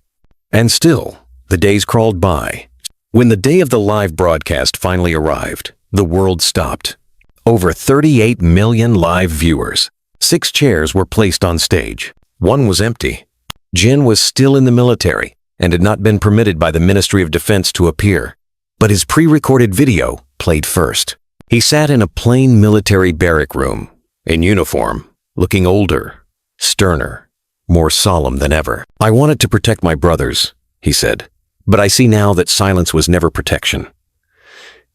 Speaker 1: And still, the days crawled by. When the day of the live broadcast finally arrived, the world stopped. Over 38 million live viewers. 6 chairs were placed on stage. 1 was empty. Jin was still in the military and had not been permitted by the Ministry of Defense to appear. But his pre-recorded video played first. He sat in a plain military barrack room, in uniform, looking older, sterner, more solemn than ever. "I wanted to protect my brothers," he said, "but I see now that silence was never protection.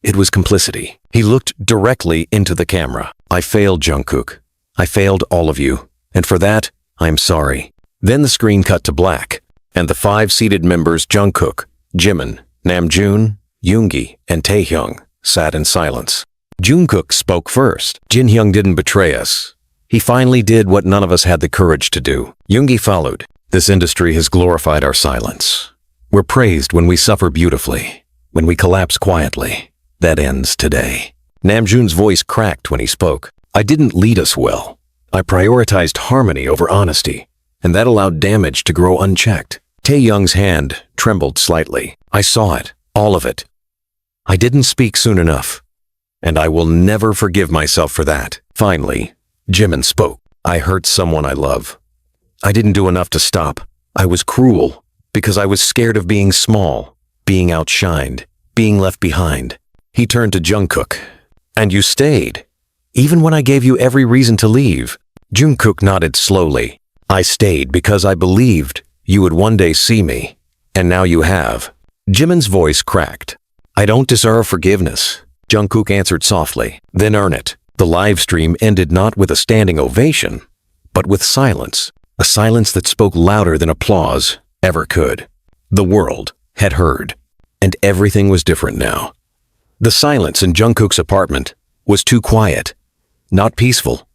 Speaker 1: It was complicity." He looked directly into the camera. "I failed, Jungkook. I failed all of you, and for that, I'm sorry." Then the screen cut to black, and the 5 seated members Jungkook, Jimin, Namjoon, Yoongi, and Taehyung sat in silence. Jungkook spoke first. "Jinhyung didn't betray us. He finally did what none of us had the courage to do." Yoongi followed. "This industry has glorified our silence. We're praised when we suffer beautifully, when we collapse quietly. That ends today." Namjoon's voice cracked when he spoke. "I didn't lead us well. I prioritized harmony over honesty, and that allowed damage to grow unchecked." Taehyung's hand trembled slightly. "I saw it, all of it. I didn't speak soon enough, and I will never forgive myself for that." Finally, Jimin spoke. "I hurt someone I love. I didn't do enough to stop. I was cruel because I was scared of being small, being outshined, being left behind." He turned to Jungkook. "And you stayed, even when I gave you every reason to leave." Jungkook nodded slowly. "I stayed because I believed you would one day see me, and now you have." Jimin's voice cracked. "I don't deserve forgiveness," Jungkook answered softly. "Then earn it." The live stream ended not with a standing ovation, but with silence, a silence that spoke louder than applause ever could. The world had heard, and everything was different now. The silence in Jungkook's apartment was too quiet, not peaceful,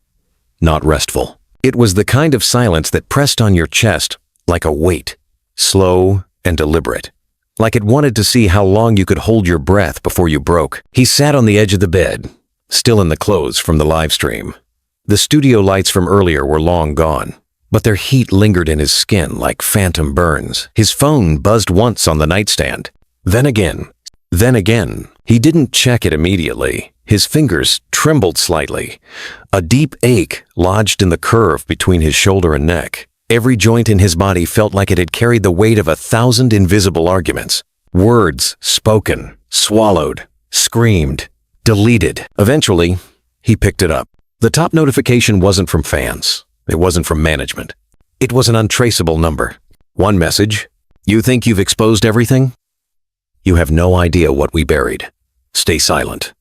Speaker 1: not restful. It was the kind of silence that pressed on your chest like a weight, slow and deliberate. like it wanted to see how long you could hold your breath before you broke. He sat on the edge of the bed, still in the clothes from the live stream. The studio lights from earlier were long gone, but their heat lingered in his skin like phantom burns. His phone buzzed once on the nightstand. Then again. He didn't check it immediately. His fingers trembled slightly. A deep ache lodged in the curve between his shoulder and neck. Every joint in his body felt like it had carried the weight of 1,000 invisible arguments. Words spoken, swallowed, screamed, deleted. Eventually, he picked it up. The top notification wasn't from fans. It wasn't from management. It was an untraceable number. One message: "You think you've exposed everything? You have no idea what we buried. Stay silent,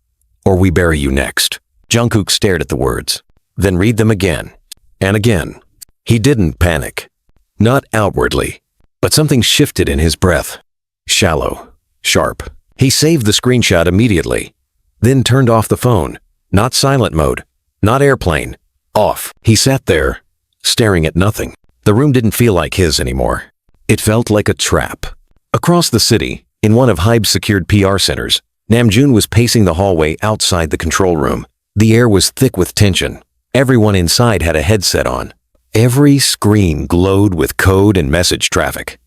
Speaker 1: or we bury you next." Jungkook stared at the words, then read them again and again. He didn't panic. Not outwardly, but something shifted in his breath. Shallow, sharp. He saved the screenshot immediately, then turned off the phone. Not silent mode, not airplane. Off. He sat there, staring at nothing. The room didn't feel like his anymore. It felt like a trap. Across the city, in one of HYBE's secured PR centers, Namjoon was pacing the hallway outside the control room. The air was thick with tension. Everyone inside had a headset on. Every screen glowed with code and message traffic.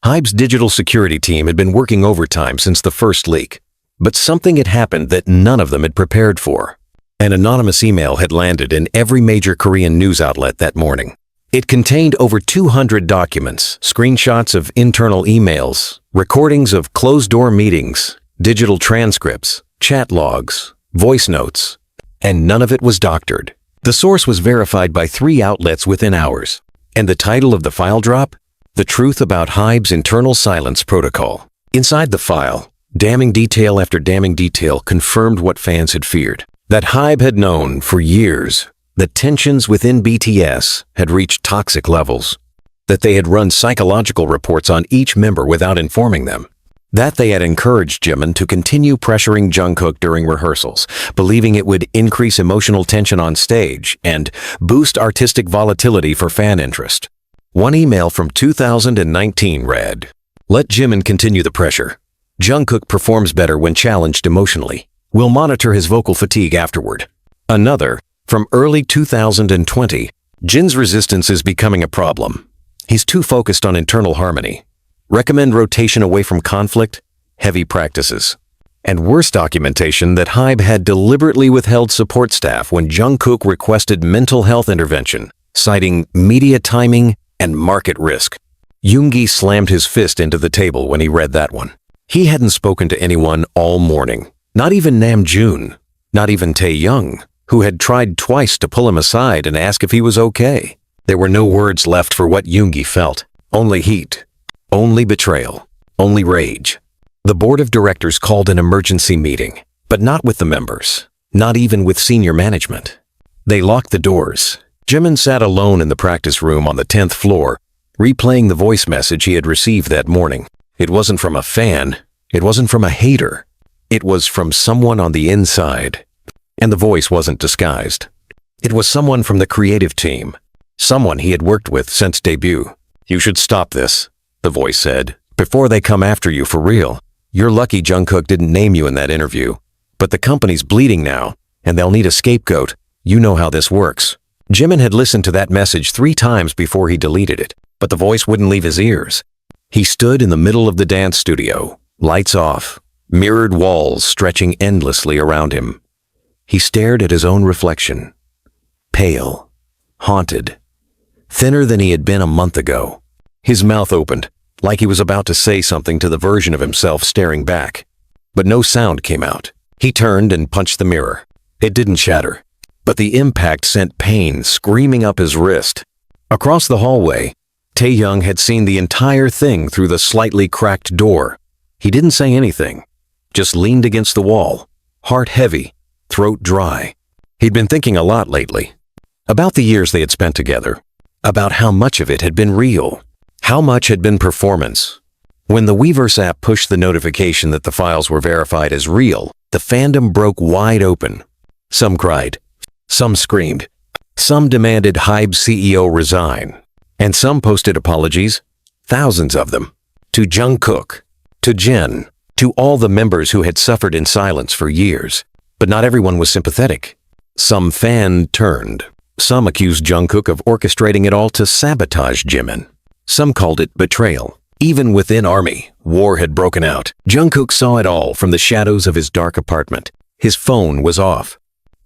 Speaker 1: HYBE's digital security team had been working overtime since the first leak, but something had happened that none of them had prepared for. An anonymous email had landed in every major Korean news outlet that morning. It contained over 200 documents, screenshots of internal emails, recordings of closed-door meetings, digital transcripts, chat logs, voice notes, and none of it was doctored. The source was verified by 3 outlets within hours, and the title of the file drop? The Truth About HYBE's Internal Silence Protocol. Inside the file, damning detail after damning detail confirmed what fans had feared. That HYBE had known for years that tensions within BTS had reached toxic levels, that they had run psychological reports on each member without informing them, that they had encouraged Jimin to continue pressuring Jungkook during rehearsals, believing it would increase emotional tension on stage and boost artistic volatility for fan interest. One email from 2019 read, "Let Jimin continue the pressure. Jungkook performs better when challenged emotionally. We'll monitor his vocal fatigue afterward." Another, from early 2020, Jin's resistance is becoming a problem. He's too focused on internal harmony. Recommend rotation away from conflict, heavy practices. And worse documentation that HYBE had deliberately withheld support staff when Jungkook requested mental health intervention, citing media timing and market risk. Yoongi slammed his fist into the table when he read that one. He hadn't spoken to anyone all morning. Not even Namjoon, not even Taehyung, who had tried twice to pull him aside and ask if he was okay. There were no words left for what Yoongi felt. Only heat. Only betrayal. Only rage. The board of directors called an emergency meeting, but not with the members. Not even with senior management. They locked the doors. Jimin sat alone in the practice room on the 10th floor, replaying the voice message he had received that morning. It wasn't from a fan. It wasn't from a hater. It was from someone on the inside. And the voice wasn't disguised. It was someone from the creative team. Someone he had worked with since debut. "You should stop this," the voice said, "before they come after you for real. You're lucky Jungkook didn't name you in that interview. But the company's bleeding now, and they'll need a scapegoat. You know how this works." Jimin had listened to that message 3 times before he deleted it, but the voice wouldn't leave his ears. He stood in the middle of the dance studio, lights off, mirrored walls stretching endlessly around him. He stared at his own reflection. Pale, haunted, thinner than he had been a month ago. His mouth opened, like he was about to say something to the version of himself staring back. But no sound came out. He turned and punched the mirror. It didn't shatter, but the impact sent pain screaming up his wrist. Across the hallway, Taehyung had seen the entire thing through the slightly cracked door. He didn't say anything, just leaned against the wall, heart heavy, throat dry. He'd been thinking a lot lately, about the years they had spent together, about how much of it had been real, how much had been performance. When the Weverse app pushed the notification that the files were verified as real, the fandom broke wide open. Some cried, some screamed, some demanded HYBE CEO resign, and some posted apologies, thousands of them, to Jungkook. to Jeon, to all the members who had suffered in silence for years. But not everyone was sympathetic. Some fan-turned. Some accused Jungkook of orchestrating it all to sabotage Jimin. Some called it betrayal. Even within ARMY, war had broken out. Jungkook saw it all from the shadows of his dark apartment. His phone was off,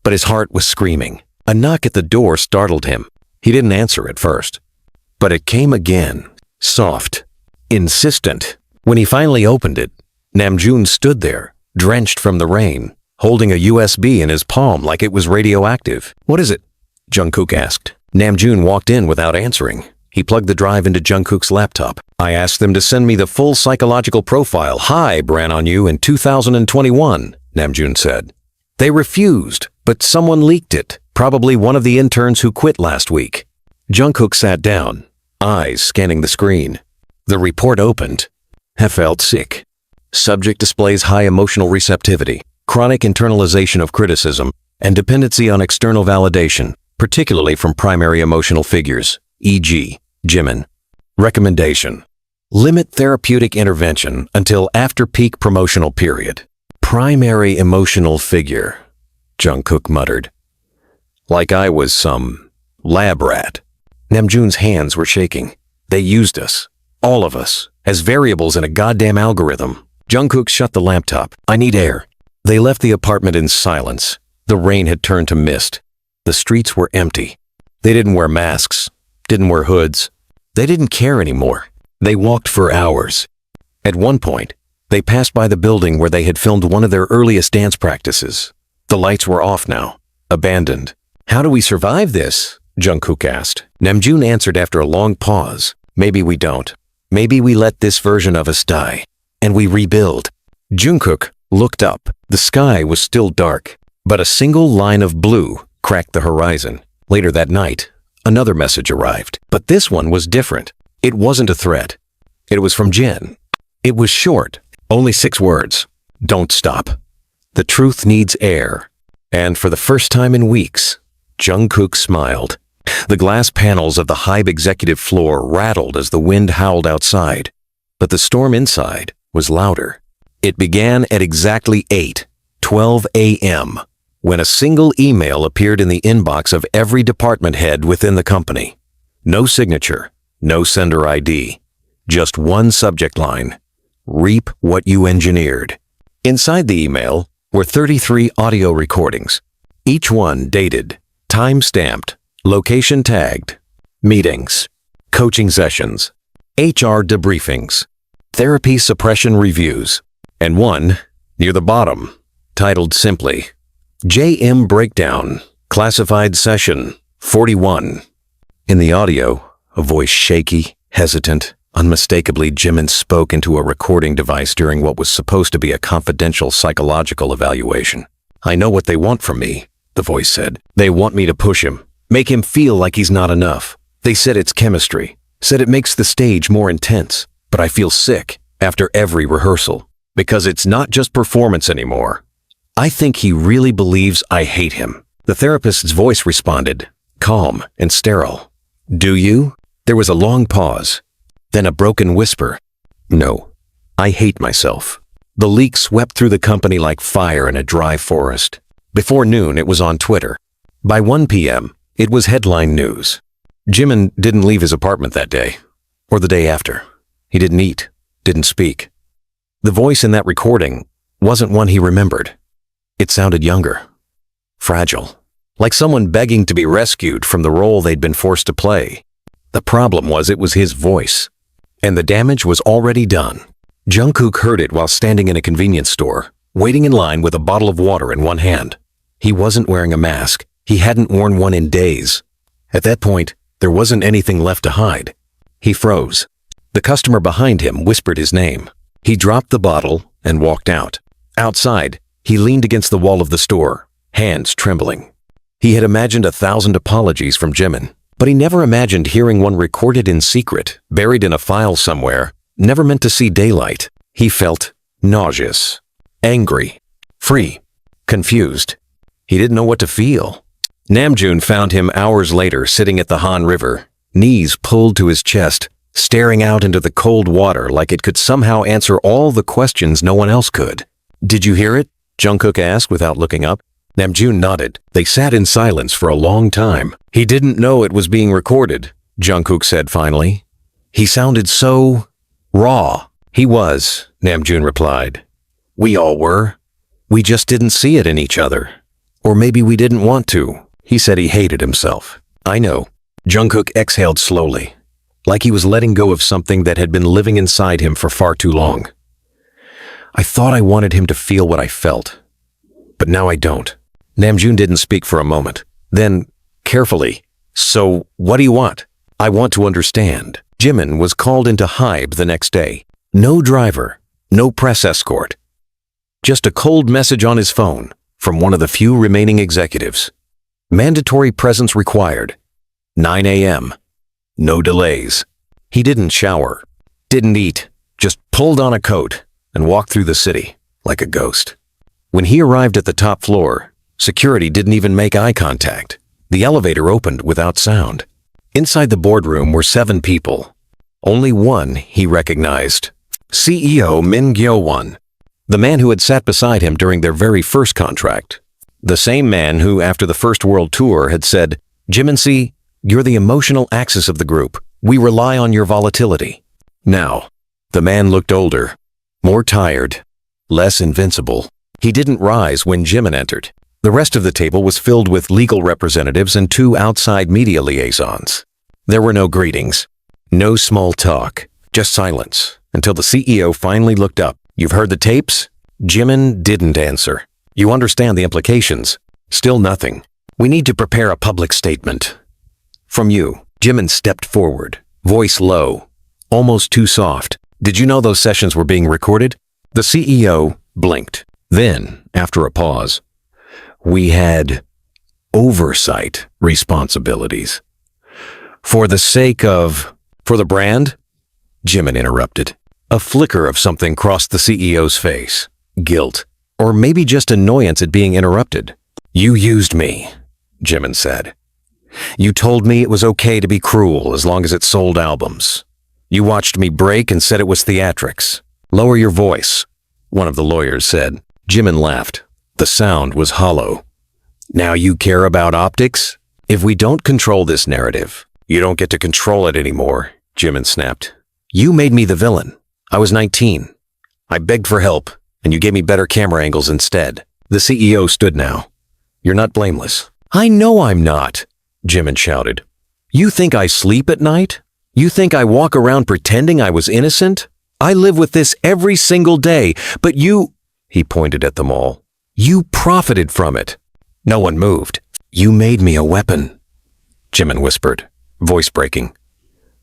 Speaker 1: but his heart was screaming. A knock at the door startled him. He didn't answer at first, but it came again, soft, insistent. When he finally opened it, Namjoon stood there, drenched from the rain, holding a USB in his palm like it was radioactive. "What is it?" Jungkook asked. Namjoon walked in without answering. He plugged the drive into Jungkook's laptop. "I asked them to send me the full psychological profile HYBE ran on you in 2021, Namjoon said. "They refused, but someone leaked it, probably one of the interns who quit last week." Jungkook sat down, eyes scanning the screen. The report opened. "I felt sick. Subject displays high emotional receptivity, chronic internalization of criticism, and dependency on external validation, particularly from primary emotional figures, e.g., Jimin. Recommendation: limit therapeutic intervention until after peak promotional period." "Primary emotional figure," Jungkook muttered. "Like I was some lab rat." Namjoon's hands were shaking. "They used us, all of us, as variables in a goddamn algorithm." Jungkook shut the laptop. "I need air." They left the apartment in silence. The rain had turned to mist. The streets were empty. They didn't wear masks, didn't wear hoods. They didn't care anymore. They walked for hours. At one point, they passed by the building where they had filmed one of their earliest dance practices. The lights were off now, abandoned. "How do we survive this?" Jungkook asked. Namjoon answered after a long pause. "Maybe we don't. Maybe we let this version of us die, and we rebuild." Jungkook looked up. The sky was still dark, but a single line of blue cracked the horizon. Later that night, another message arrived, but this one was different. It wasn't a threat. It was from Jeon. It was short, only 6 words. "Don't stop. The truth needs air." And for the first time in weeks, Jungkook smiled. The glass panels of the HYBE executive floor rattled as the wind howled outside, but the storm inside was louder. It began at exactly 8:12 a.m. when a single email appeared in the inbox of every department head within the company. No signature, no sender ID, just one subject line: "Reap what you engineered." Inside the email were 33 audio recordings, each one dated, time-stamped, location tagged, meetings, coaching sessions, HR debriefings, therapy suppression reviews, and one, near the bottom, titled simply, "JM Breakdown, Classified Session 41. In the audio, a voice shaky, hesitant, unmistakably Jimin spoke into a recording device during what was supposed to be a confidential psychological evaluation. "I know what they want from me," the voice said. "They want me to push him, make him feel like he's not enough. They said it's chemistry, said it makes the stage more intense, but I feel sick after every rehearsal, because it's not just performance anymore. I think he really believes I hate him." The therapist's voice responded, calm and sterile. "Do you?" There was a long pause, then a broken whisper. "No, I hate myself." The leak swept through the company like fire in a dry forest. Before noon, it was on Twitter. By 1 p.m., it was headline news. Jimin didn't leave his apartment that day, or the day after. He didn't eat, didn't speak. The voice in that recording wasn't one he remembered. It sounded younger, fragile, like someone begging to be rescued from the role they'd been forced to play. The problem was it was his voice, and the damage was already done. Jungkook heard it while standing in a convenience store, waiting in line with a bottle of water in one hand. He wasn't wearing a mask. He hadn't worn one in days. At that point, there wasn't anything left to hide. He froze. The customer behind him whispered his name. He dropped the bottle and walked out. Outside, he leaned against the wall of the store, hands trembling. He had imagined 1,000 apologies from Jimin, but he never imagined hearing one recorded in secret, buried in a file somewhere, never meant to see daylight. He felt nauseous, angry, free, confused. He didn't know what to feel. Namjoon found him hours later sitting at the Han River, knees pulled to his chest, staring out into the cold water like it could somehow answer all the questions no one else could. "Did you hear it?" Jungkook asked without looking up. Namjoon nodded. They sat in silence for a long time. "He didn't know it was being recorded," Jungkook said finally. "He sounded so raw." "He was," Namjoon replied. "We all were. We just didn't see it in each other. Or maybe we didn't want to." He said he hated himself. "I know." Jungkook exhaled slowly, like he was letting go of something that had been living inside him for far too long. "I thought I wanted him to feel what I felt, but now I don't." Namjoon didn't speak for a moment. Then, carefully, "So, what do you want?" "I want to understand." Jimin was called into HYBE the next day. No driver, no press escort. Just a cold message on his phone from one of the few remaining executives. Mandatory presence required. 9 a.m. No delays. He didn't shower, didn't eat, just pulled on a coat and walked through the city like a ghost. When he arrived at the top floor, security didn't even make eye contact. The elevator opened without sound. Inside the boardroom were 7 people. Only one he recognized. CEO Min Gyo-won, the man who had sat beside him during their very first contract. The same man who, after the first world tour, had said, "Jimin, you're the emotional axis of the group. We rely on your volatility." Now, the man looked older, more tired, less invincible. He didn't rise when Jimin entered. The rest of the table was filled with legal representatives and 2 outside media liaisons. There were no greetings, no small talk, just silence, until the CEO finally looked up. "You've heard the tapes?" Jimin didn't answer. "You understand the implications?" Still nothing. "We need to prepare a public statement." "From you." Jimin stepped forward, voice low, almost too soft. "Did you know those sessions were being recorded?" The CEO blinked. Then, after a pause, "We had oversight responsibilities." "For the sake of... for the brand?" Jimin interrupted. A flicker of something crossed the CEO's face. Guilt. Or maybe just annoyance at being interrupted. "You used me," Jimin said. "You told me it was okay to be cruel as long as it sold albums. You watched me break and said it was theatrics." "Lower your voice," one of the lawyers said. Jimin laughed. The sound was hollow. "Now you care about optics? If we don't control this narrative, you don't get to control it anymore," Jimin snapped. "You made me the villain. I was 19. I begged for help, and you gave me better camera angles instead." The CEO stood now. "You're not blameless." "I know I'm not," Jimin shouted. "You think I sleep at night? You think I walk around pretending I was innocent? I live with this every single day, but you..." He pointed at them all. "You profited from it." No one moved. "You made me a weapon," Jimin whispered, voice breaking.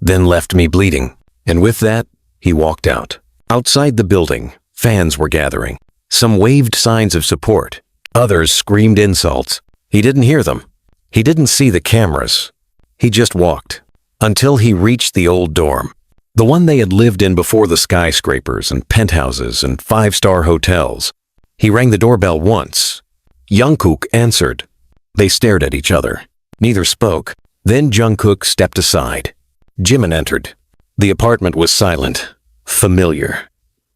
Speaker 1: "Then left me bleeding." And with that, he walked out. Outside the building, fans were gathering. Some waved signs of support. Others screamed insults. He didn't hear them. He didn't see the cameras. He just walked. Until he reached the old dorm. The one they had lived in before the skyscrapers and penthouses and 5-star hotels. He rang the doorbell once. Jungkook answered. They stared at each other. Neither spoke. Then Jungkook stepped aside. Jimin entered. The apartment was silent, familiar.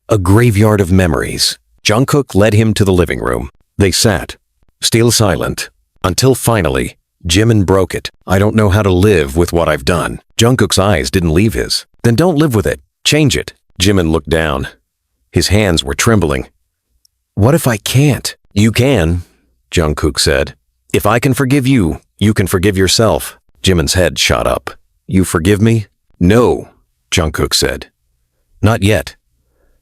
Speaker 1: A graveyard of memories. Jungkook led him to the living room. They sat, still silent, until finally, Jimin broke it. "I don't know how to live with what I've done." Jungkook's eyes didn't leave his. "Then don't live with it. Change it." Jimin looked down. His hands were trembling. "What if I can't?" "You can," Jungkook said. "If I can forgive you, you can forgive yourself." Jimin's head shot up. "You forgive me?" "No," Jungkook said. "Not yet.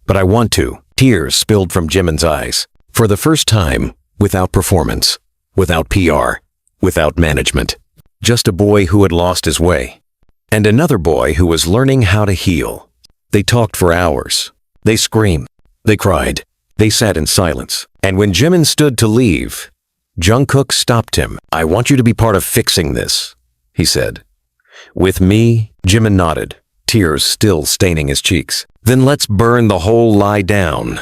Speaker 1: But I want to." Tears spilled from Jimin's eyes. For the first time, without performance, without PR, without management. Just a boy who had lost his way. And another boy who was learning how to heal. They talked for hours. They screamed. They cried. They sat in silence. And when Jimin stood to leave, Jungkook stopped him. "I want you to be part of fixing this," he said. "With me?" Jimin nodded, tears still staining his cheeks. "Then let's burn the whole lie down."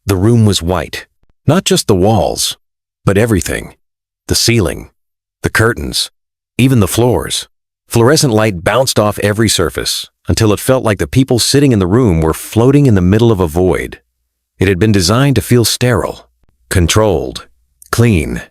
Speaker 1: The room was white. Not just the walls, but everything. The ceiling, the curtains, even the floors. Fluorescent light bounced off every surface until it felt like the people sitting in the room were floating in the middle of a void. It had been designed to feel sterile, controlled, clean.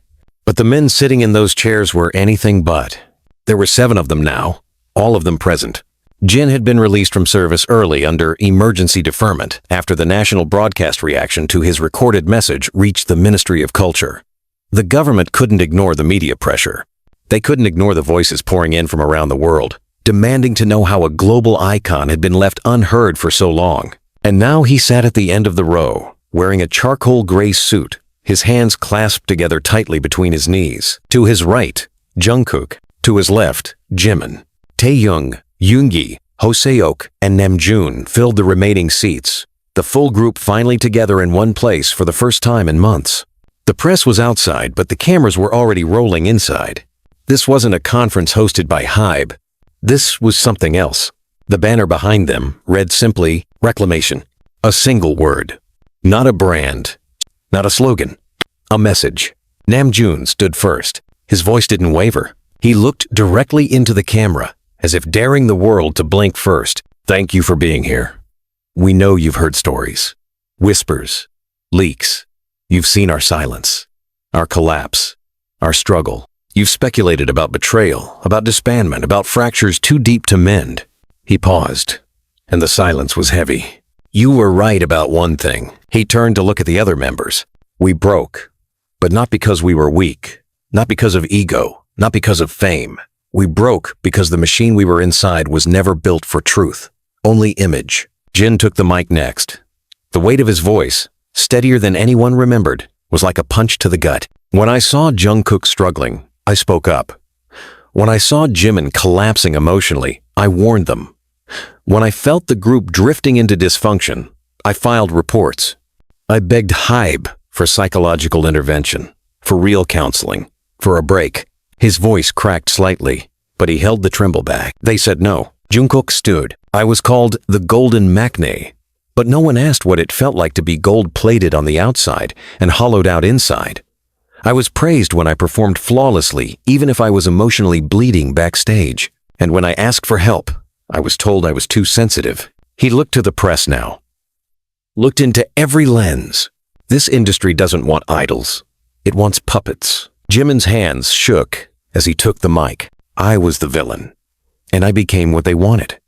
Speaker 1: But the men sitting in those chairs were anything but. There were 7 of them now, all of them present. Jin had been released from service early under emergency deferment after the national broadcast reaction to his recorded message reached the Ministry of Culture. The government couldn't ignore the media pressure. They couldn't ignore the voices pouring in from around the world, demanding to know how a global icon had been left unheard for so long. And now he sat at the end of the row, wearing a charcoal gray suit, his hands clasped together tightly between his knees. To his right, Jungkook. To his left, Jimin. Taehyung, Yoongi, Hoseok, and Namjoon filled the remaining seats, the full group finally together in one place for the first time in months. The press was outside, but the cameras were already rolling inside. This wasn't a conference hosted by HYBE. This was something else. The banner behind them read simply, Reclamation. A single word. Not a brand. Not a slogan. A message. Namjoon stood first. His voice didn't waver. He looked directly into the camera, as if daring the world to blink first. Thank you for being here. We know you've heard stories, whispers, leaks. You've seen our silence, our collapse, our struggle. You've speculated about betrayal, about disbandment, about fractures too deep to mend. He paused, and the silence was heavy. You were right about one thing. He turned to look at the other members. We broke, but not because we were weak, not because of ego, not because of fame. We broke because the machine we were inside was never built for truth, only image. Jin took the mic next. The weight of his voice, steadier than anyone remembered, was like a punch to the gut. When I saw Jungkook struggling, I spoke up. When I saw Jimin collapsing emotionally, I warned them. When I felt the group drifting into dysfunction, I filed reports. I begged HYBE for psychological intervention, for real counseling, for a break. His voice cracked slightly, but he held the tremble back. They said no. Jungkook stood. I was called the Golden Maknae, but no one asked what it felt like to be gold-plated on the outside and hollowed out inside. I was praised when I performed flawlessly, even if I was emotionally bleeding backstage. And when I asked for help, I was told I was too sensitive. He looked to the press now. Looked into every lens. This industry doesn't want idols. It wants puppets. Jimin's hands shook as he took the mic. I was the villain, and I became what they wanted.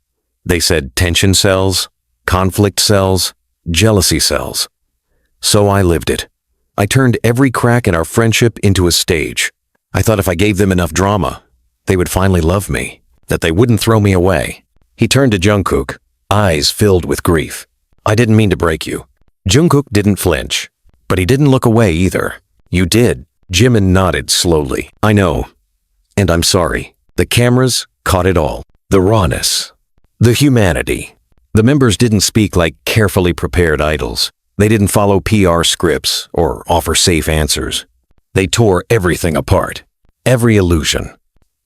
Speaker 1: They said tension cells, conflict cells, jealousy cells. So I lived it. I turned every crack in our friendship into a stage. I thought if I gave them enough drama, they would finally love me, that they wouldn't throw me away. He turned to Jungkook, eyes filled with grief. I didn't mean to break you. Jungkook didn't flinch, but he didn't look away either. You did. Jimin nodded slowly. I know, and I'm sorry. The cameras caught it all. The rawness, the humanity. The members didn't speak like carefully prepared idols. They didn't follow PR scripts or offer safe answers. They tore everything apart. Every illusion,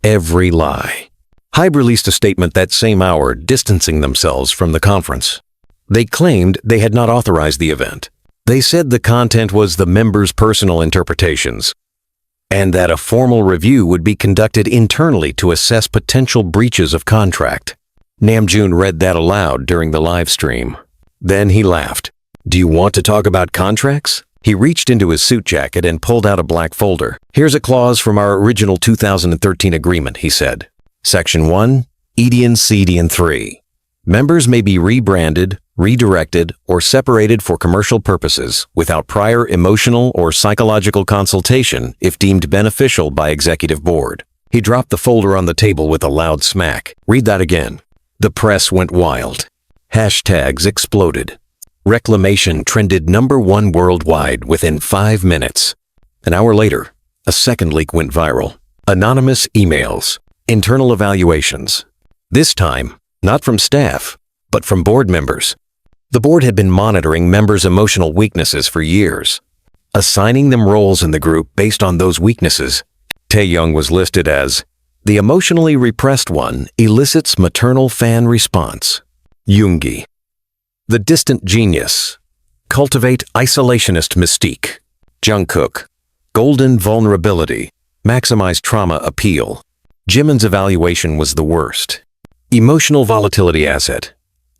Speaker 1: every lie. HYBE released a statement that same hour distancing themselves from the conference. They claimed they had not authorized the event. They said the content was the members' personal interpretations, and that a formal review would be conducted internally to assess potential breaches of contract. Namjoon read that aloud during the live stream. Then he laughed. Do you want to talk about contracts? He reached into his suit jacket and pulled out a black folder. Here's a clause from our original 2013 agreement, he said. Section 1, EDN CDN 3. Members may be rebranded, redirected, or separated for commercial purposes without prior emotional or psychological consultation if deemed beneficial by executive board. He dropped the folder on the table with a loud smack. Read that again. The press went wild. Hashtags exploded. Reclamation trended #1 worldwide within 5 minutes. An hour later, a second leak went viral. Anonymous emails, internal evaluations. This time, not from staff, but from board members. The board had been monitoring members' emotional weaknesses for years, assigning them roles in the group based on those weaknesses. Taehyung was listed as the emotionally repressed one elicits maternal fan response. Yoongi, the distant genius, cultivate isolationist mystique. Jungkook, golden vulnerability, maximize trauma appeal. Jimin's evaluation was the worst. Emotional volatility asset.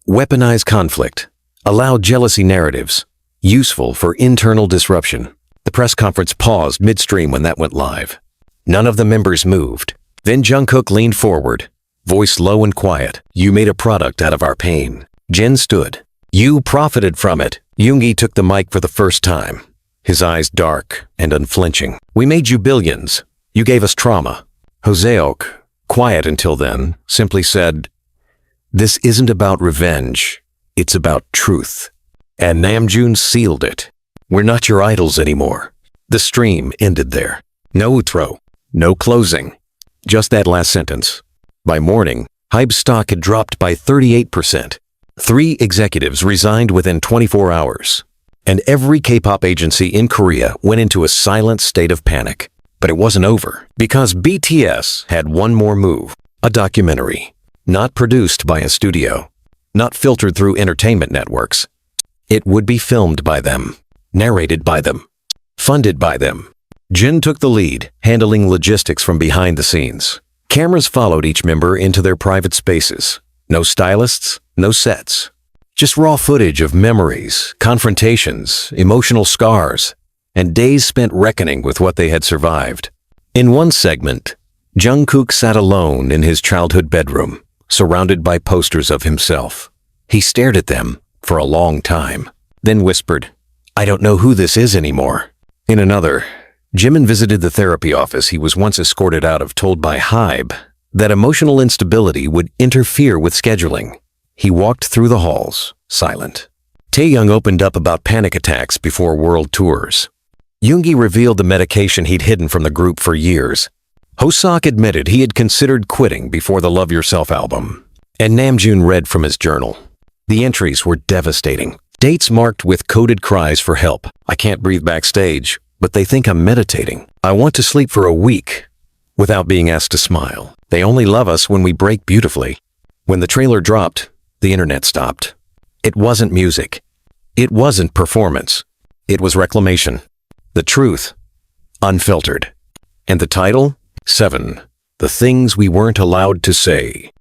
Speaker 1: Weaponize conflict. Allow jealousy narratives. Useful for internal disruption. The press conference paused midstream when that went live. None of the members moved. Then Jungkook leaned forward, voice low and quiet. You made a product out of our pain. Jin stood. You profited from it. Yoongi took the mic for the first time, his eyes dark and unflinching. We made you billions. You gave us trauma. Hoseok, quiet until then, simply said, this isn't about revenge. It's about truth. And Namjoon sealed it. We're not your idols anymore. The stream ended there. No outro, no closing. Just that last sentence. By morning, HYBE stock had dropped by 38%. 3 executives resigned within 24 hours. And every K-pop agency in Korea went into a silent state of panic. But it wasn't over, because BTS had one more move. A documentary. Not produced by a studio. Not filtered through entertainment networks. It would be filmed by them. Narrated by them. Funded by them. Jin took the lead, handling logistics from behind the scenes. Cameras followed each member into their private spaces. No stylists, no sets. Just raw footage of memories, confrontations, emotional scars, and days spent reckoning with what they had survived. In one segment, Jungkook sat alone in his childhood bedroom, surrounded by posters of himself. He stared at them for a long time, then whispered, I don't know who this is anymore. In another, Jimin visited the therapy office he was once escorted out of, told by HYBE that emotional instability would interfere with scheduling. He walked through the halls, silent. Taehyung opened up about panic attacks before world tours. Yoongi revealed the medication he'd hidden from the group for years. Hoseok admitted he had considered quitting before the Love Yourself album. And Namjoon read from his journal. The entries were devastating. Dates marked with coded cries for help. I can't breathe backstage, but they think I'm meditating. I want to sleep for a week without being asked to smile. They only love us when we break beautifully. When the trailer dropped, the internet stopped. It wasn't music. It wasn't performance. It was reclamation. The truth, unfiltered. And the title? 7. The Things We Weren't Allowed to Say.